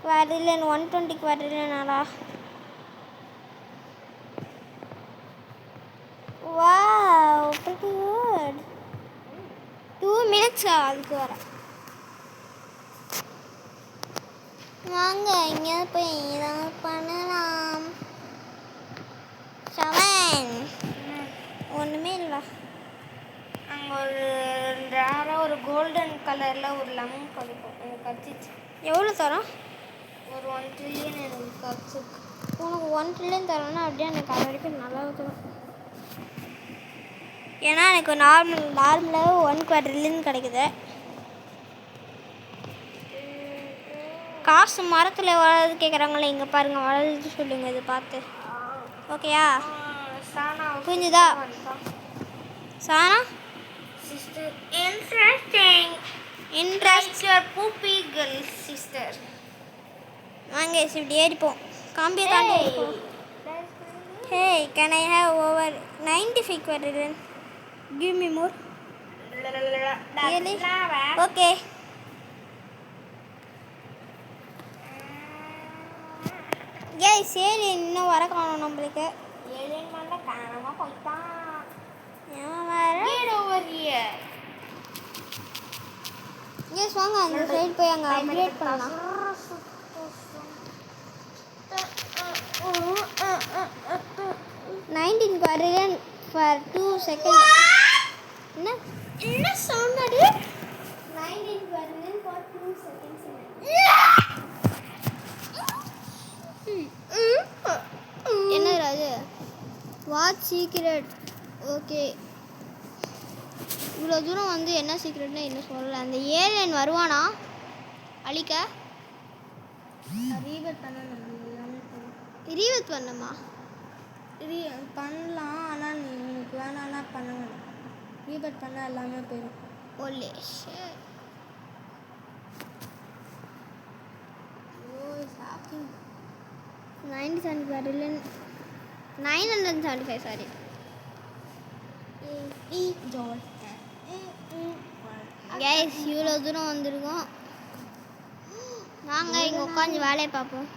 Quadrillion 120 குவாட்ரிலியனாடா. Wow, pretty good. 2 minutes அதுக்கு வர. வாங்க எங்கேயாவது போய் ஏதாவது பண்ணலாம். 7 ஒன்றுமே இல்லை. அங்கே ஒரு கோல்டன் கலரில் ஒரு லெமன் கிடைக்கும். எனக்கு கடிச்சிச்சு. எவ்வளோ தரோம்? ஒரு 1 trillion எனக்கு கடிச்சிருக்கு. உனக்கு 1 trillion தரோன்னா அப்படியே எனக்கு அது வரைக்கும் நல்லா தரும். ஏன்னா எனக்கு நார்மலாக 1 குவாட்ரிலியன் கிடைக்குது. காசு மரத்தில் வளர்றது கேட்குறாங்களே, இங்கே பாருங்கள் வளர்றது சொல்லுங்கள் இது பார்த்து. ஓகேயா? புரிஞ்சுதா சானா? சிஸ்டர் இன்ட்ரெஸ்ட் யுவர் பூப்பி கேர்ள் சிஸ்டர். வாங்க இப்படி ஏறிப்போம். காம்பியை தாண்டி ஏறிப்போம். Hey can I have over 95 quadrillion? Give me more. Okay guys alien இன்னும் வர காணும் நம்மளுக்கு. ஏலியன் மேலே காணாமல் போயிட்டான். ஏன் வேறு கேஸ் வாங்க அந்த சைடு போய் அங்கே அப்டேட் பண்ணலாம். $19 குவாட்ரிலியன் for 2 seconds. என்ன சவுண்ட் அது? 19 குவாட்ரிலியன் for 2 seconds. என்ன அது? What secret? ஓகே இவ்வளோ தூரம் வந்து என்ன சீக்ரெட்னா என்ன சொல்லலை. அந்த ஏலியன் வருவானா அழிக்க? ரீபட் பண்ணணும். ரீவத் பண்ணமா? பண்ணலாம், ஆனால் நீ உனக்கு வேணான்னா பண்ண வேணாம். ரீபட் பண்ணால் எல்லாமே போயிடும். Olay 975 975 sorry. கைஸ் இவ்வளோ தூரம் வந்திருக்கோம். வாங்க இங்கே உட்காந்து வேலையை பார்ப்போம்.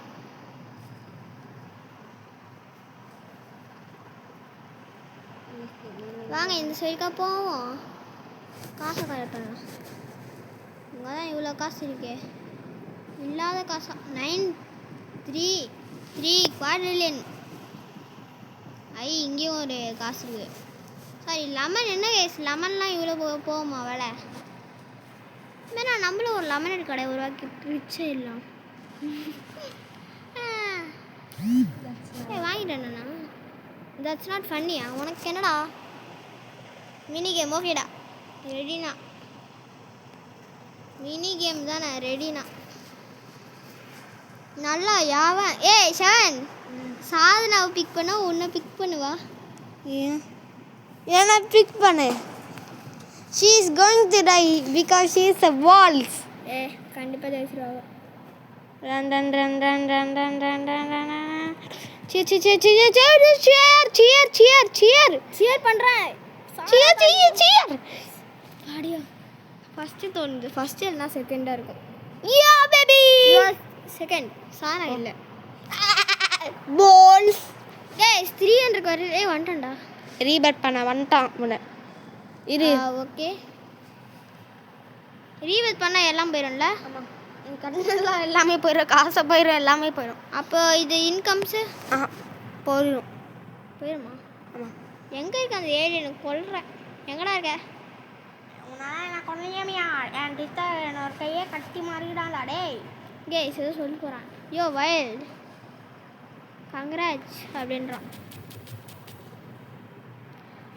வாங்க இந்த சைடுக்கா போவோம். காசை கலெக்ட் பண்ணலாம். இங்கே தான் இவ்வளோ காசு இருக்கே. இல்லாத காசா 933 குவாட்ரில்லியன். இங்கேயும் ஒரு காசு இருக்குது. சாரி லெமன் என்ன கைஸ், லெமன்லாம் இவ்வளோ போகுமா வேலை? வேணா நம்மளும் ஒரு லெமனேட் கடை உருவாக்கி பிரிச்சிடலாம். வாங்கிட்டேண்ணா. That's not ஃபன்னியா? உனக்கு என்னடா மினி கேம்? ஓகேடா ரெடினா. மினி கேம் தானே ரெடினா. நல்லா யாவன். ஏய் ஷவன், சாதனாவை பிக் பண்ண உன்னை பிக் பண்ணுவா. ஏன்னா பிக் பண்ணு. She is going to die because she is a waltz. கண்டிப்பாக ஜெயிச்சிருவாங்க. Run run run run run run run run run. Cheer cheer cheer cheer cheer cheer cheer cheer cheer cheer பண்ணுறேன். cheer cheer cheer. பாடியா first தோணுது. First இல்லைனா செகண்டாக இருக்கும். Yeah baby. Second சாரா இல்லை. Balls. Guys 300 வரு. வந்துட்டேன்டா. ரீபேட் பண்ண வந்துட்டான் முன்ன. இரு. ஓகே ரீபேட் பண்ணால் எல்லாம் போயிடும்ல? ஆமாம். கண்ணெல்லாம் எல்லாமே போயிடும், காசை போயிடும், எல்லாமே போயிடும். அப்போ இது இன்கம்ஸு போயிடும். போயிடுமா? ஆமாம். எங்கே இருக்கு அந்த ஏழு? எனக்கு கொல்றேன். எங்கடா இருக்க? உன்னால் நான் கொள்ளையாமையா என் டிஸ்டா என்னோட கையே கட்டி மாறிடாங்களா டேய். கேஸ் ஏதோ சொல்லி போகிறான். யோ வைல்ட் கங்க்ராட்ஸ் அப்படின்றான்.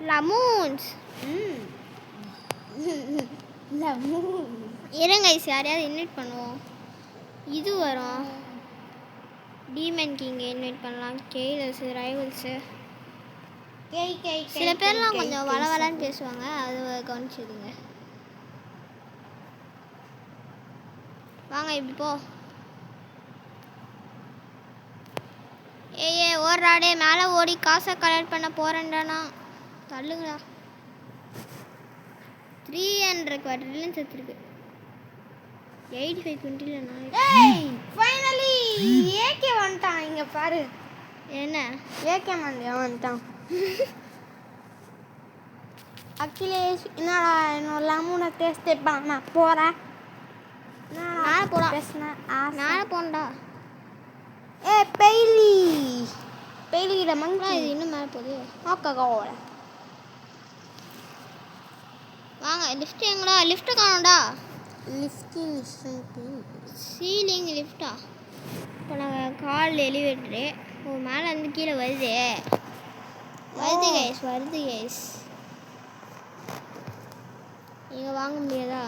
லமூன்ஸ். இருங்க யாரையாவது இன்வைட் பண்ணுவோம். இது வரும். டீமன் கிங்கை இன்வைட் பண்ணலாம். கெய்லர்ஸு ரைவல்ஸு. சில பேர்லாம் கொஞ்சம் வளவலன்னு பேசுவாங்க, அது கவனிச்சுதுங்க. வாங்க இப்படி போ. ஏ ஓடுறாடே மேலே ஓடி காசை கலெக்ட் பண்ண போகிறேன்டானா. தள்ளுங்களா. 300 குவாட்ரில்லியன் செத்துருக்கு. 85 குவிண்டில். ஃபைனலி ஏகே வந்துட்டான். இங்கே பாரு. என்ன ஏகே மண்டியா வந்துட்டான். அகிலேஷ் என்னடா என்னோட லெமனை டேஸ்ட் பண்ண நான் போகிறேன். நாளை போகலாம். பேசுனேன் நாளை போகண்டா. பெய்லி பெய்லியிட மங்கா. இது இன்னும் மேலே போகுது. ஓகே கோல. வாங்க லிஃப்ட் எங்கடா? லிஃப்ட்டை காணோம்டா. சீலிங் லிஃப்டா? இப்போ நாங்கள் கால் எலிவேட்டரு. மேலே வந்து கீழே வருது. வருது கைஸ், வருது கைஸ். நீங்கள் வாங்க முடியாதா?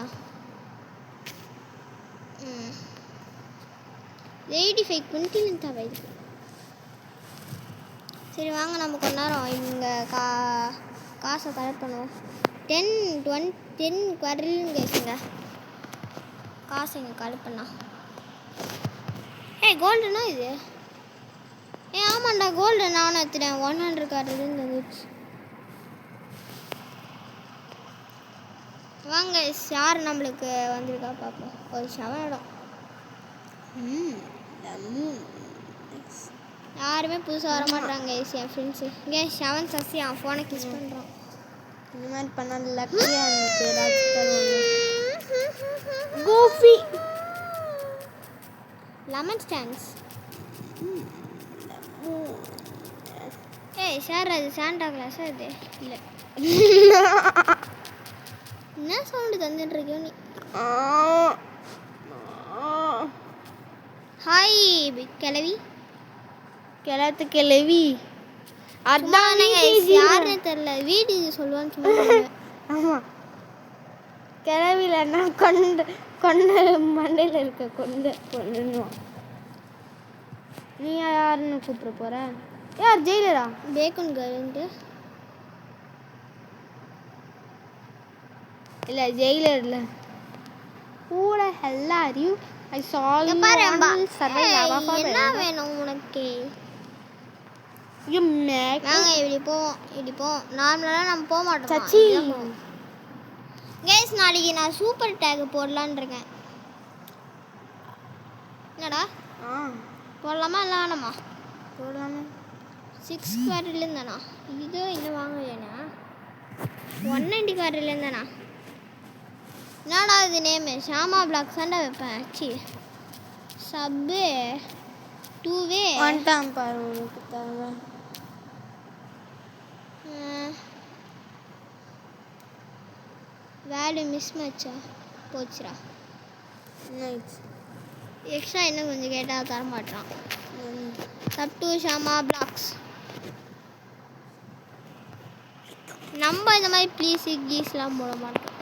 85 குவிண்டில் தான் வருது. சரி வாங்க நம்ம கொஞ்ச நேரம் இங்கே காசை கலெக்ட் பண்ணுவோம். 10 குவாட்ரில்லியன் கேஸுங்க காசு இங்கே கலெக்ட் பண்ணா. கோல்டுனா இது? ஆமாண்டா கோல்டு. நானும் எடுத்துட்டேன். 100 குவாட்ரில்லியன் வந்துச்சு. வாங்க யார் நம்மளுக்கு வந்திருக்கா பார்ப்போம். ஒரு ஷவனிடம். யாருமே புதுசாக வர மாட்டாங்க என் ஃப்ரெண்ட்ஸு. இங்கே ஷவன் சசி அவன் ஃபோனை கிஸ் பண்ணுறான். இந்த மாதிரி பண்ணால் லக்கியாக எனக்கு ஏதாச்சும் தருவாங்க. Kofi lemon stands. சார் அது சாண்டா கிளாஸா? இது இல்லை. என்ன சவுண்டு தந்துட்டுருக்கியோ நீ? ஹாய் கிளவி. கிளத்து கிளவி. அதான் யாருன்னு தெரில. வீடு சொல்லுவான்னு சொல்லுவாங்க. ஆமாம். கிளவிலன்னா கொண்டு மண்டையில் இருக்க கொண்டுன்னுவான். நீ யாருன்னு கூப்பிட போகிற? யார் ஜெயிலரா? பேக்கன் கேர்ள்ன்ட்டு இல்லை ஜெயிலர் இல்லை. கூட ஹெல் ஆர் யூ? ஐ சால் யூ பாரு சர்வைவ். என்ன வேணும் உனக்கு? ஓகே யூ மேக் வாங்க இப்படி போவோம் நார்மலாக நம்ம போக மாட்டோம் சச்சி கேஸ் நாளைக்கு நான் சூப்பர் டேக் போடலான்னு இருக்கேன் என்னடா போடலாமா இல்லை வேணாமா போடலாமே 6 குவார்டர்லேருந்தாண்ணா இது இன்னும் வாங்கலையாண்ணா 190 குவார்டர்லேருந்தாண்ணா என்னடா இது நேமு ஷாமா பிளாக் சண்டை வைப்பேன் சி சப்பு 2வே வந்துட்டான் பாரு உனக்கு தேவை வேல்யூ மிஸ் மேட்சா போச்சுடா நைஸ் எக்ஸ்ட்ரா இன்னும் கொஞ்சம் கேட்டால் தர மாட்டான் சப் 2 ஷாமா பிளாக்ஸ் நம்ம இந்த மாதிரி ப்ளீஸ் கீஸ்லாம் போட மாட்டோம்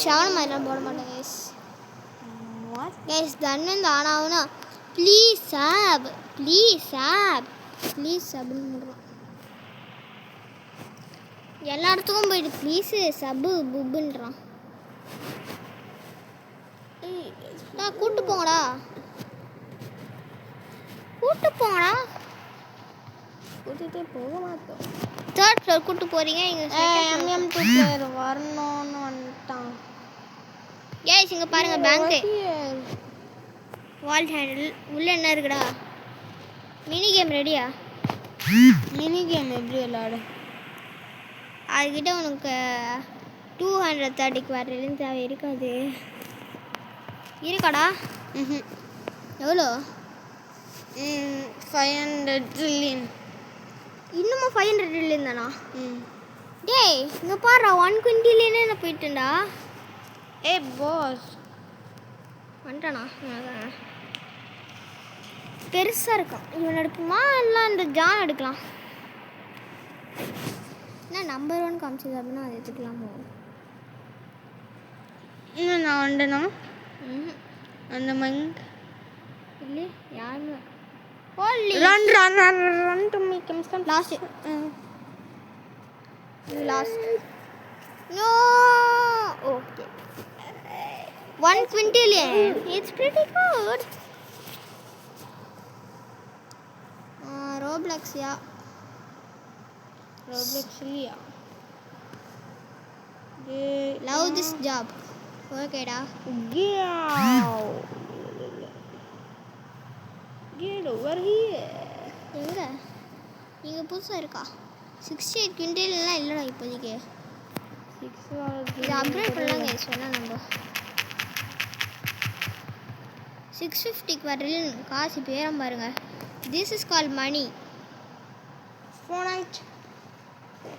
ஷவர்மாலாம் போட மாட்டோம் கைஸ் தன்னு ஆனாவுன்னா ப்ளீஸ் சப்னு போடுறோம் எல்லா இடத்துக்கும் போயிட்டு ப்ளீஸு சப்பு புப்புன்றான் கூட்டு போங்கடா கூட்டிகிட்டே போக மாட்டோம் 3rd ஃப்ளோர் கூட்டு போறீங்க இங்க MM2 பிளேயர் வரணும்னு வந்துட்டான் கேஸ் இங்க பாருங்க பேங்க் வால் ஹேண்டில் உள்ள என்ன இருக்குடா மினி கேம் ரெடியா மினி கேம் எப்படி விளையாடு அதுக்கிட்ட உனக்கு 230 குவார்டர்லேருந்து தேவை இருக்காது இருக்காடா எவ்வளோ 500 ட்ரில்லியன் இன்னுமா 500 ட்ரில்லியன் தானா டேய் இங்கே பாரு 120 நான் போயிட்டேன்டா பாஸ் வந்துட்டானா பெருசாக இருக்கும் இவன் எடுக்குமா இல்லை அந்த ஜான் எடுக்கலாம் என்ன நம்பர் 1 காமிச்சது அப்படின்னா அதை எடுத்துக்கலாமோ இன்னும் நான் வந்தேனா அந்த மங்க் இல்லை யாருமே run to make him some last no okay 1 quintillion it's pretty good Roblox yeah Roblox இல்லையா love this job okay da get over here எங்க இங்க புதுசா இருக்கா 68 குவிண்டல்லாம் இல்லடா இப்போதைக்கு 6 இது அப்கிரேட் பண்ணலாம் கைஸ் வேணா நம்ம 650 குவார்டர்லியன் காசு பேரம் பாருங்க this is called money phone out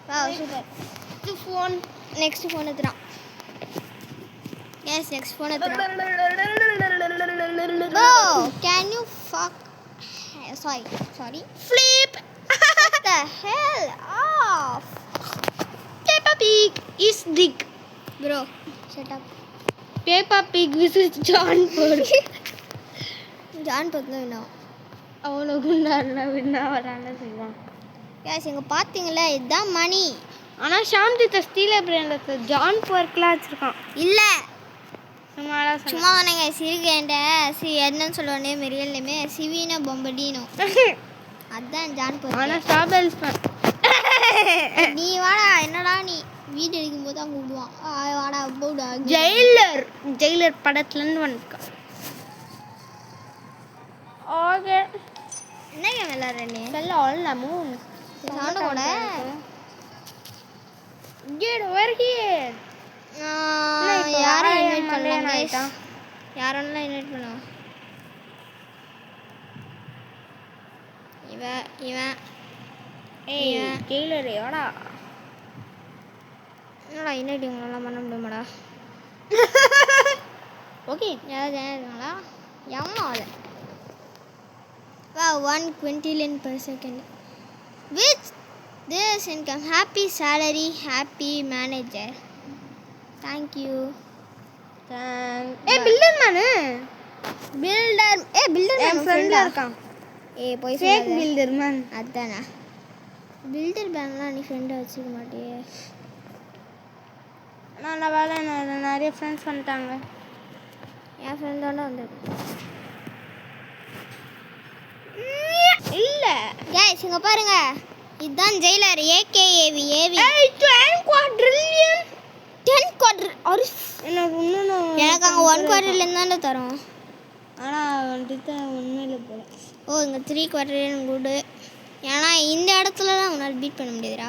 wow super the phone next phone எடுத்துறான் yes next phone எடுத்துறான் bro can you fuck sorry flip what the hell off Peppa Pig is dick bro shut up Peppa Pig versus John Ford John பக்கம் வேணும் அவ்வளோ குண்டாருனா வின்னா வரான்னு செய்வான் case இங்கே பார்த்தீங்களா இதுதான் மணி ஆனால் ஷாம்ஜித்தை ஸ்டீல பிராண்டத்தை John போர்க்கெலாம் வச்சுருக்கான் இல்லை சும்மாலாம் சும்மா தானேங்க சிறுகேண்ட என்னன்னு சொல்லுவானே ரியல்லையுமே சிவினா பொம்படினோ அதுதான் ஜான் போர் ஆனால் ஸ்டாபெல்ஸ் நீ வாடா என்னடா நீ வீடு எடுக்கும்போது தான் கூப்பிடுவான் வாடா போடா ஜெயிலர் படத்துலேருந்து வந்துருக்கான் ஓகே என்ன கேம் விளாட்ற நீ சொல்ல ஆல் மூன் சவுண்ட கூட கெட் ஓவர் ஹியர் யாரை இன்வைட் பண்ணலாம் யாரெல்லாம் இன்வைட் பண்ணுவோம் இவன் ஜெயிலர் எவடா என்னடா இன்வைட் இவங்களெல்லாம் பண்ண முடியுமாடா ஓகே யாராவது ஜாயின் எவனோ அதை wow 1 quintillion per second with this income happy salary happy manager thank you builder man என் ஃப்ரெண்டா இருக்கான் போய் ஃபேக் பில்டர் மேன் அதானே பில்டர் மேன்லாம் நீ ஃப்ரெண்டை வச்சுக்க மாட்டியே நான் வேலை நிறைய ஃப்ரெண்ட்ஸ் வந்துட்டாங்க என் ஃப்ரெண்டோட வந்துருக்கு இங்க பாருங்க, இதுதான் ஜெயிலர் ஏகேஏவி ஏவி. 10 quadrillion 10 குவார்டர் அரு எனக்கு இன்னும் எனக்கு அங்கே 1 குவார்டர்லேருந்து தானே தரோம். ஆனால் வந்துட்டு உண்மையில் போல. ஓ இங்கே 3 குவார்டர்லேருந்து கூடு. ஏன்னா இந்த இடத்துலலாம் உன்னால் பீட் பண்ண முடியாதுடா.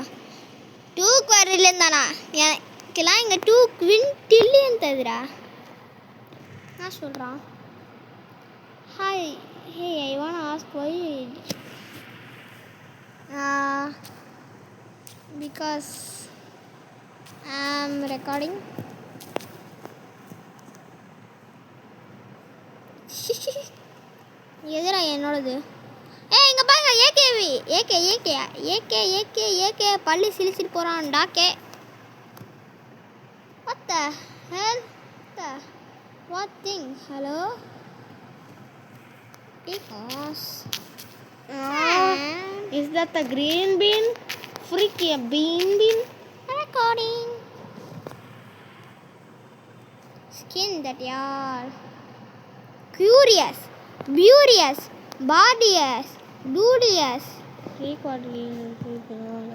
2 குவார்டர்லேருந்து தானா? எனக்குலாம் இங்கே 2 குவிண்டில்லியன் தருதுடா. நான் சொல்கிறான் hi hey I want ask why because I ஆம் ரெக்கார்டிங். எதிரா என்னோடது? இங்கே பாருங்க AKV AK AK AK AK AK பள்ளி சிலிச்சிட்டு போகிறான் டாக்கே. What the hell? What thing? Hello? Because Is that the green bean? Freaky a bean? recording. Skin that y'all. Curious, furious, bodious, dudious. 3 quadrillion பண்ணுவாங்க.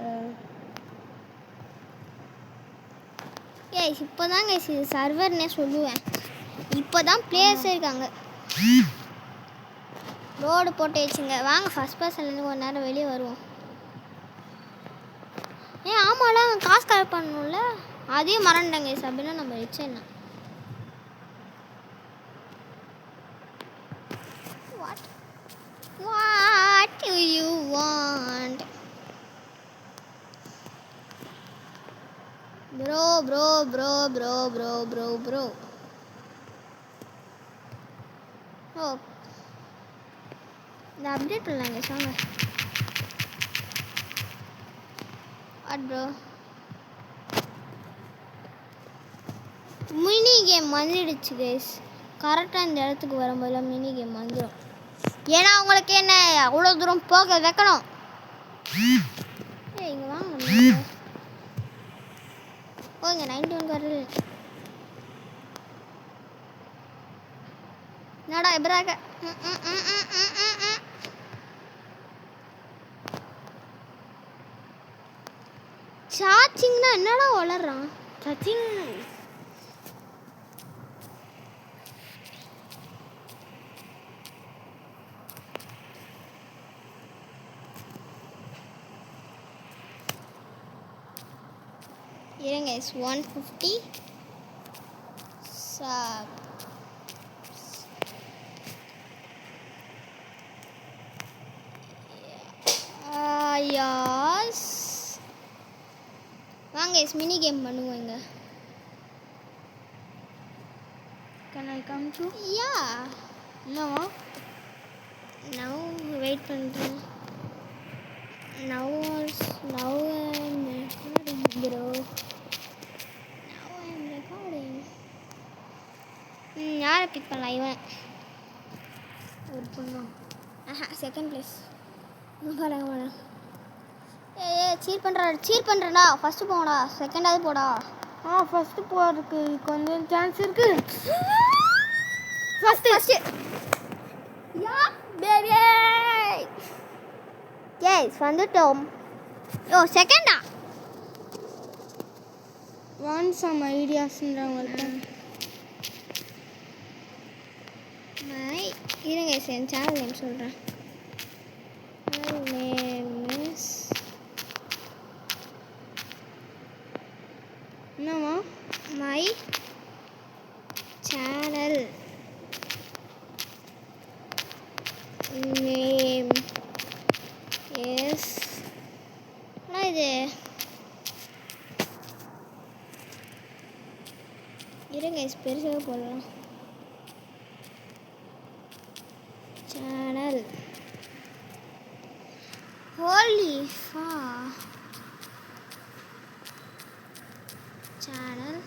இப்போ தாங்க சர்வர்னே சொல்லுவேன். இப்போ தான் பிளேயர்ஸ் இருக்காங்க. Road போட்டு வச்சுங்க. வாங்க ஃபஸ்ட் பர்சன்லேருந்து ஒரு நேரம் வெளியே வருவோம். ஆமாம்ல காசு கலெக்ட் பண்ணணும்ல, அதையும் மறந்துட்டாங்க அப்படின்னா நம்ம வச்சிடலாம். What do you want? Bro. Oh. இந்த அப்டேட் பண்ணலாங்க சாங்க. What bro? மினி கேம் வந்துடுச்சு கைஸ். கரெக்டாக இந்த இடத்துக்கு வரும்போதெல்லாம் மினி கேம் வந்துடும். ஏன்னா அவங்களுக்கு என்ன அவ்வளோ தூரம் போக வைக்கணும். இங்கே வாங்க ஓங்க 91 வருது. என்னடா எப்படாக்க சார்ஜிங்னா என்னடா வளர்றான் Touching. இருங்க 150 sub. Yes. வாங்க மினி கேம் பண்ணுவோங்க. Can I come to? Yeah. No. Now wait பண்ணுறேன். Now I'm recording bro. Now I'm recording. யாரை பிக் பண்ணலாம் இவன்? ஒரு பொண்ணு. Second place. பாருங்க சீட் பண்ணுறேன்டா. ஃபஸ்ட்டு போங்கடா, செகண்டாவது போடா. ஃபஸ்ட்டு போகிறதுக்கு கொஞ்சம் சான்ஸ் இருக்கு. ஃபஸ்ட்டு யா பேபி எஸ் வந்துட்டோம். செகண்டா வான் சம் ஐடியாஸ்ன்றவங்கள்ட்ட இருங்க என் சேனல் நேம் சொல்கிறேன். மை நேம் இஸ் என்னவா மை சேனல் நேம் இஸ் இது இருங்க பெருசாக போடலாம். சேனல் ஹோலி ஃபா சேனல்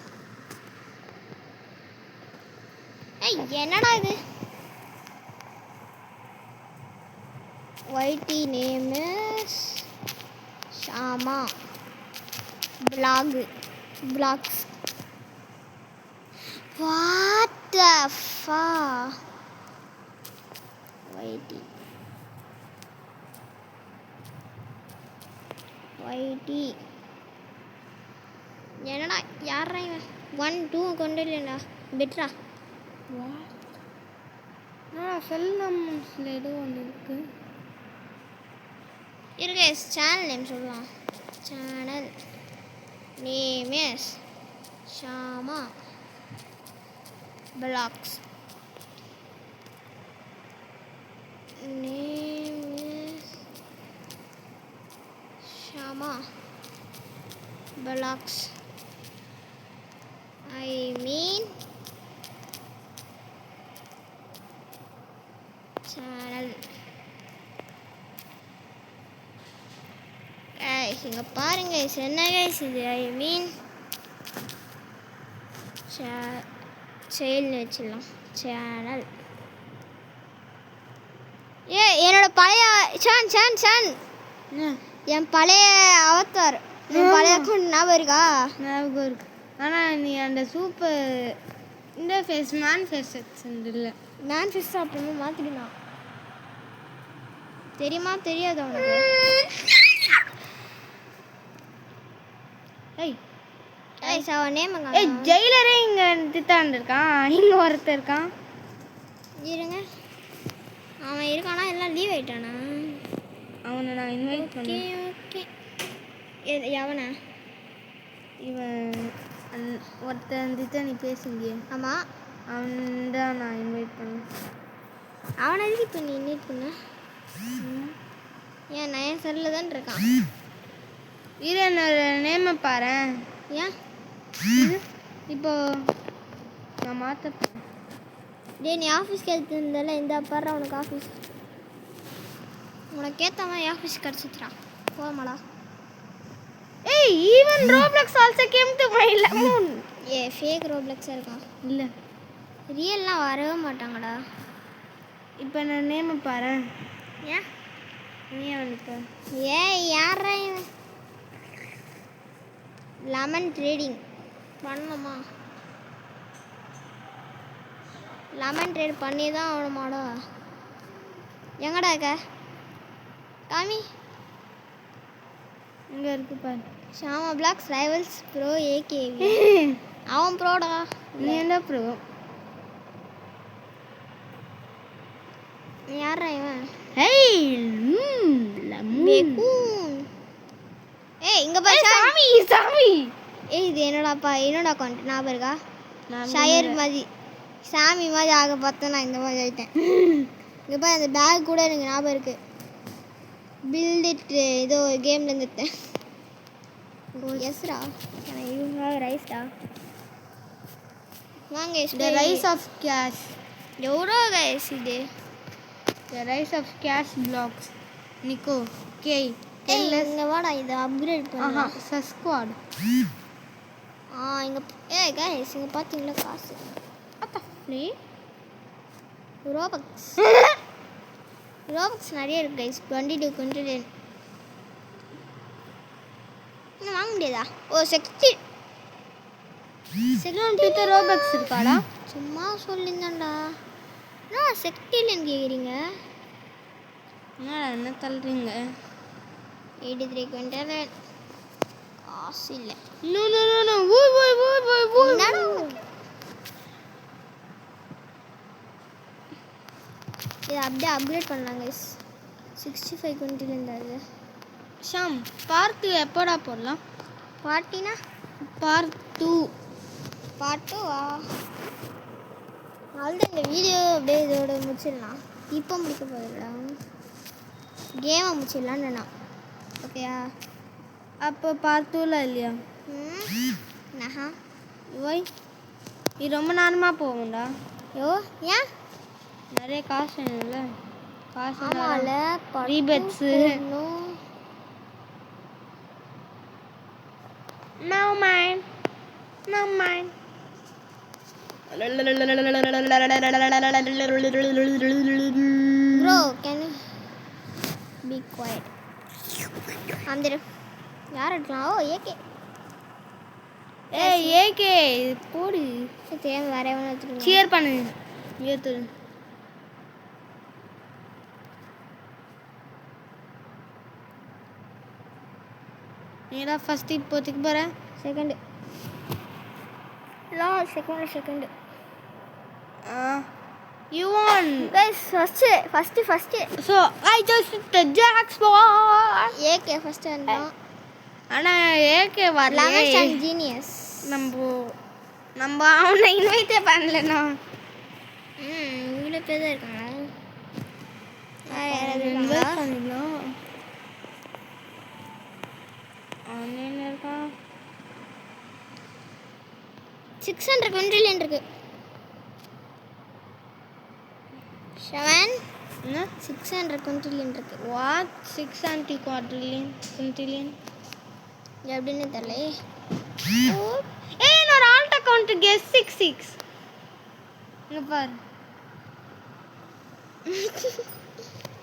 என்னடா இது? YT name is Shama blocks. What the ஃபா YT YT. என்னடா யாரா இவன் 1 2 கொண்டு இல்லைடா பெட்ரா செல் நம்பர்ஸில் ஏதோ ஒன்று இருக்கு. இருக்கு சேனல் நேம் சொல்லலாம். Channel name is Shama blocks. Name is Shama blocks. I mean channel. Guys, இங்க பாருங்க guys, என்ன guys இது? I mean செயல்னு வச்சிடலாம். சேனல். என்னோட பழைய சான் என் பழைய அவதார், என் பழைய அக்கௌண்ட் ஞாபகம் இருக்கா? ஞாபகம் இருக்கு. ஆனால் நீ அந்த சூப்பர் இந்த ஃபேஸ் மேன் ஃபேஸ் இல்லை நான் ஃபிக்ஸ் அப்புறமா மாற்றிடுனா தெரியுமா தெரியாது உனக்கு? ஏய் ஐஸ் அவன் நேம் ஏய் ஜெயிலரே இங்கே தித்தாண்டு இருக்கான். இங்கே ஒருத்தர் இருக்கான். இருங்க, அவன் இருக்கானா எல்லாம் லீவ் ஆயிட்டானா? அவனை நான் இன்வைட் ஓகே பண்ணேன். ஓகே. எவனா? இவன் ஒருத்தன் தித்தா நீ பேசுங்க. ஆமாம், அவன் தான் நான் இன்வைட் பண்ணேன். அவனை எதுக்கு இப்போ நீ இன்வைட் பண்ண? ஏன் நான் என் செல்லில் தான் இருக்கான். இது என்னோட நேமை பாரு. ஏன் இப்போ நான் மாற்ற டே நீ ஆஃபீஸ்க்கு எடுத்துருந்தால இந்த பாரு உனக்கு ஆஃபீஸ். உனக்கு ஏற்ற மாதிரி ஆஃபீஸ் கிடச்சிட்றா போமாடா. ஏய் even Roblox also came to my lemon. Fake ரோப்ளக்ஸாக இருக்கான். இல்லை ரியல்லாம் வரவே மாட்டாங்கடா. இப்போ நான் நேமை பாரு. ஏன் நீ அவனுக்கு யாரா இவன்? லெமன் ட்ரேடிங் பண்ணணுமா? லெமன் ட்ரேட் பண்ணி தான் ஆகணுமாடா? எங்கடா இருக்க காமி? இங்கே இருக்கு பாரு. Shama blocks rivals bro AKV. அவன் ப்ரோடா. நீ என்ன ப்ரோ? யாரா இவன்? Hey lemon. இங்க பாரு சாமி சாமி. இது என்னடாப்பா என்னோட அக்கௌண்ட் ஞாபகம் இருக்கா? ஷயர் மாதிரி சாமி மாதிரி ஆக பார்த்தா நான் இந்த மாதிரி ஆகிட்டேன். இங்கே பாரு அந்த பேக் கூட எனக்கு ஞாபகம் இருக்குது. பில்ட் ஏதோ கேம்லேருந்து எடுத்தேன். எஸ்ரா இவங்க ரைஸ்டா வாங்க. The rise of cash. எவ்வளோ கைஸ் இது? The rise of cash blocks. Niko K இங்கே வாடா இதை அப்கிரேட் பண்ணலாம். சஸ்குவாட். இங்கே கைஸ் இங்கே பார்த்தீங்களா காசு ஃப்ரீ ரோபக்ஸ். ரோபக்ஸ் நிறைய இருக்கு கைஸ். 22 20 இன்னும் வாங்க முடியாதா? ஓ 60 ரோபக்ஸ் இருக்காடா? சும்மா சொல்லியிருந்தாண்டா. நான் 60ன்னு கேட்குறீங்க. என்ன தள்ளுறீங்க? 83 20 காசு இல்லை. நோ நோ நோ நோ ஓய் என்னடா இதை அப்படியே அப்கிரேட் பண்ணலாம் கைஸ். 65 20 இருந்தாது. ஷாம் பார்ட் 2 எப்போடா போடலாம்? பார்ட்டினா பார்ட் 2. பார்ட் 2வா? அவ்வளோதான் இந்த வீடியோ அப்படியே இதோட முடிச்சிடலாம். இப்போ முடிக்க போதில்லடா, கேமை முடிச்சிடலான்னு நான். ஓகேயா? அப்போ பார்ட் 2ல இல்லையா? நஹா ஓய் இது ரொம்ப நேரமாக போகும்டா. யோ ஏன்? நிறைய காசு வேணும்ல. காசு ஆமால ரீபேட்ஸு. No mine. No mine. Bro, can you be quiet? Andhra யார் இருக்கலாம்? ஓ ஏகே. ஏய் ஏகே போடு. தேவை வேற எவனை வச்சுக்கணும். சியர் பண்ணு. ஏத்து நீடா ஃபர்ஸ்ட் இப்போதைக்கு போகிறேன். Second second You won. Guys first So I just hit the jackpot. AK first வந்தோம். ஆனால் ஏகே வரல. ஜீனியஸ் நம்ம அவனை இன்வைட்டே பண்ணலண்ணா. இவ்வளோ பேர் தான் இருக்காங்களா? இன்வைட் பண்ணலாம். ஆன்லைனில் இருக்கான். 600 குன்றிலியன் இருக்கு. 7 என்ன 600 குன்றிலியன் இருக்கு. வாட் 600 குவாட்ரிலியன் எப்படின்னு தெரியல. என்னோட ஆல்ட் அக்கௌண்ட் கெஸ் 66. இங்க பாரு.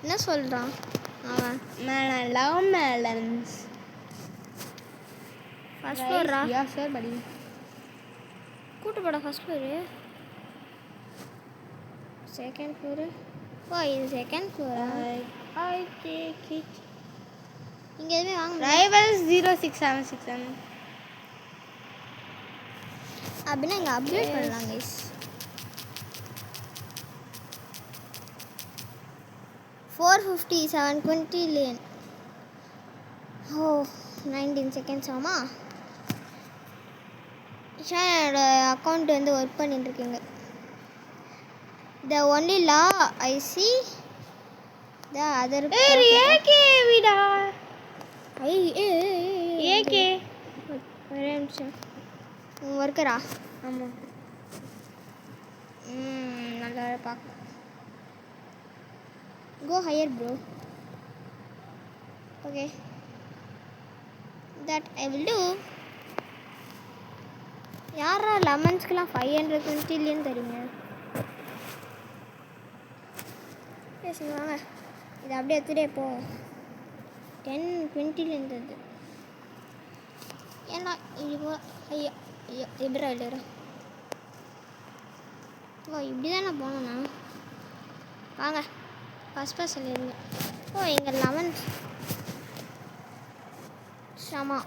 என்ன சொல்கிறான் அவன்? லவ் மேலன்ஸ் ஃபர்ஸ்ட் ஃப்ளோரா? யா சார் படி. கூட்டு போட ஃபர்ஸ்ட் ஃப்ளோரு, செகண்ட் ஃப்ளோரு. ஓ இது செகண்ட் ஃப்ளோரா? I take it. இங்கே எதுவுமே வாங்க முடியாது. Rivals 0676. அப்படின்னா இங்கே அப்டேட் பண்ணலாம் கைஸ். 457 குன்றிலியன். ஓ 19 செகண்ட்ஸ் ஆமா. என்னோட அக்கௌண்ட் வந்து ஒர்க் பண்ணிட்டுருக்கீங்க. The only law I see the other AK விடா. ஏகே ஒரே நிமிஷம். ஒர்க்கரா? ஆமாம். நல்லா பார்க்க. Go higher bro. Okay. That I will do. யாரா லெமன்ஸ்க்குலாம் 500 குன்றிலியன் தரீங்க? பேசுங்க வாங்க. இது அப்படியே எடுத்துகிட்டே போ. 10 20 தருது. ஏன்னா இப்படி போ. ஐயா ஐயா எப்படா ஓ இப்படி தானே போனோண்ணா. வாங்க ஃபஸ்ட் சொல்லிடுங்க. ஓ எங்கள் 11 ஷமா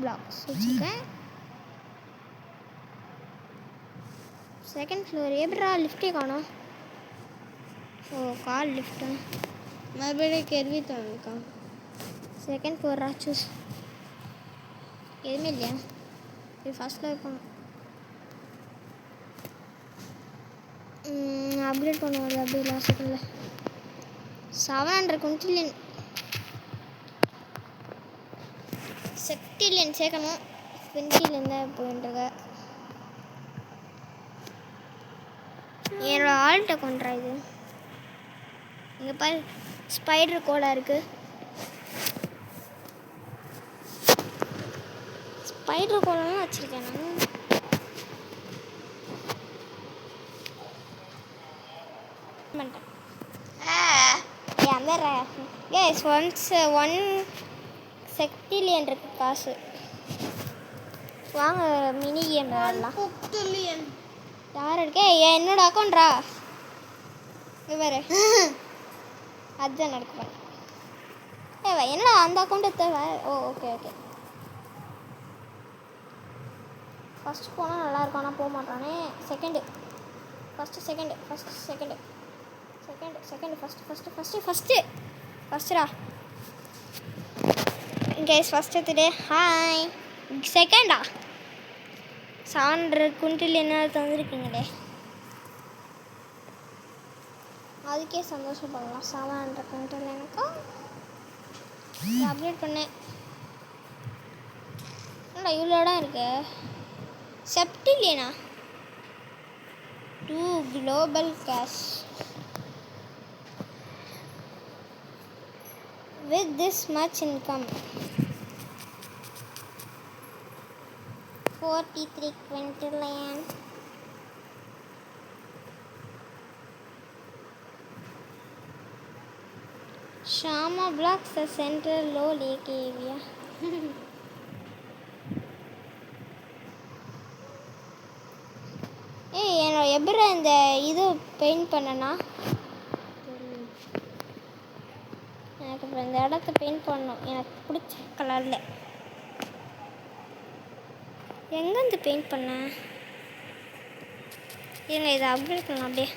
பிளாக்ஸ் வச்சுருக்கேன். செகண்ட் ஃப்ளோர் எப்படா லிஃப்டே காணோம். ஓ கால் லிஃப்ட்டா? மறுபடியும் கேள்வி தோணுக்கான். Second Flora? சூஸ். எதுவுமே இல்லையா? இது ஃபர்ஸ்ட் ஃப்ளோர் போகணும். அப்கிரேட் பண்ணுவோம். அப்படி லாஸ்ட் செகண்டில் 700 குன்றிலியன் செக்டிலியன் சேர்க்கணும். குன்றிலியன் தான் போயிட்டுருக்க. என்னோட ஆல்ட் அக்கௌண்ட்ரா இது? இங்கே பாரு ஸ்பைடர் கோடாக இருக்குது. ஸ்பைடர் கோடெல்லாம் வச்சுருக்கேன் நான். கேஸ் ஒன் செக்டிலியன் இருக்கு காசு. வாங்க மினி கேம் விளாடலாம். யார் இருக்கே? என்னோட அக்கௌண்ட்ரா? இவரு அதுதான் நடக்குவேன். என்னடா அந்த அக்கௌண்ட்டு தேவை? ஓ ஓகே ஓகே. ஃபஸ்ட்டு போனால் நல்லாயிருக்கும். ஆனால் போக மாட்டானே. செகண்டு ஃபஸ்ட்டுடா. கேஸ் ஃபஸ்ட் எடுத்துட்டு ஹாய். செகண்டா 700 குன்றிலியன் தந்துருக்கீங்களே, அதுக்கே சந்தோஷப்படலாம். 700 குன்றிலியனுக்கும் அப்டேட் பண்ணேன். இல்லை இவ்வளோ இடம் இருக்கு. செப்டிலியனா? 2 global cash. With this much income, 43 quintillion. Shama blocks the central low lake area. என்னோட எப்படி இந்த இது பெயிண்ட் பண்ணனா இடத்த பெயிண்ட் பண்ணணும் எனக்கு பிடிச்ச கலரில். எங்கேருந்து பெயிண்ட் பண்ணேன்? இருங்க இதை அப்டேட் பண்ணலாம் அப்படியே.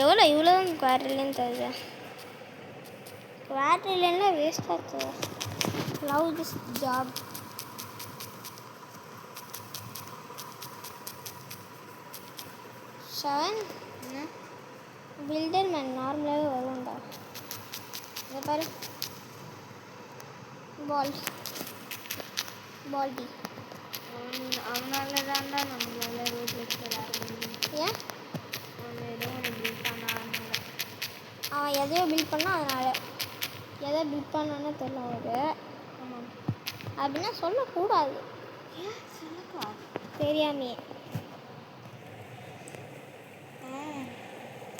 எவ்வளோ இவ்வளோ குவாட்ரிலேன்னு தருது. குவாட்ரிலேன்னா வேஸ்ட் ஆச்சு. Love this job. ஷவன் பில்டர் மேன் நார்மலாகவே வரும்டா. இதை பாரு, பால்டி அவனால தான்டா நம்மளால ரோட் லெக்சர் ஆரம்பிக்கும். ஏன்? அவன் ஏதோ ஒன்று பில்ட் பண்ணாங்க. அவன் எதையோ பில்ட் பண்ணால் அதனால் எதை பில்ட் பண்ணான்னு தெரியல அவருக்கு. ஆமாம், அப்படின்னா சொல்லக்கூடாது. ஏன் சொல்லக்கூடாது? தெரியாமையே.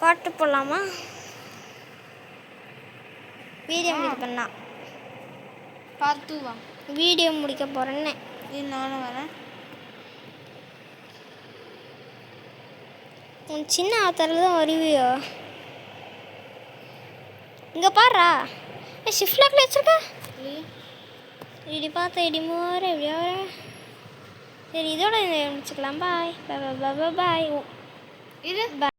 பாட்டு போடலாமா? வீடியோ முடிக்க பண்ணா பார்த்து வா. வீடியோ முடிக்க போகிறேன்னு. இது நானும் வரேன். உன் சின்ன ஆத்தரில் தான் வருவியோ. இங்கே பாடுறா, ஷிஃப்ட் லாக்கில் வச்சுருக்கா. இப்படி பார்த்தா இடி மோற இப்படி வர. சரி இதோட முடிச்சுக்கலாம். பாய் பாய் பாய் பாய். இது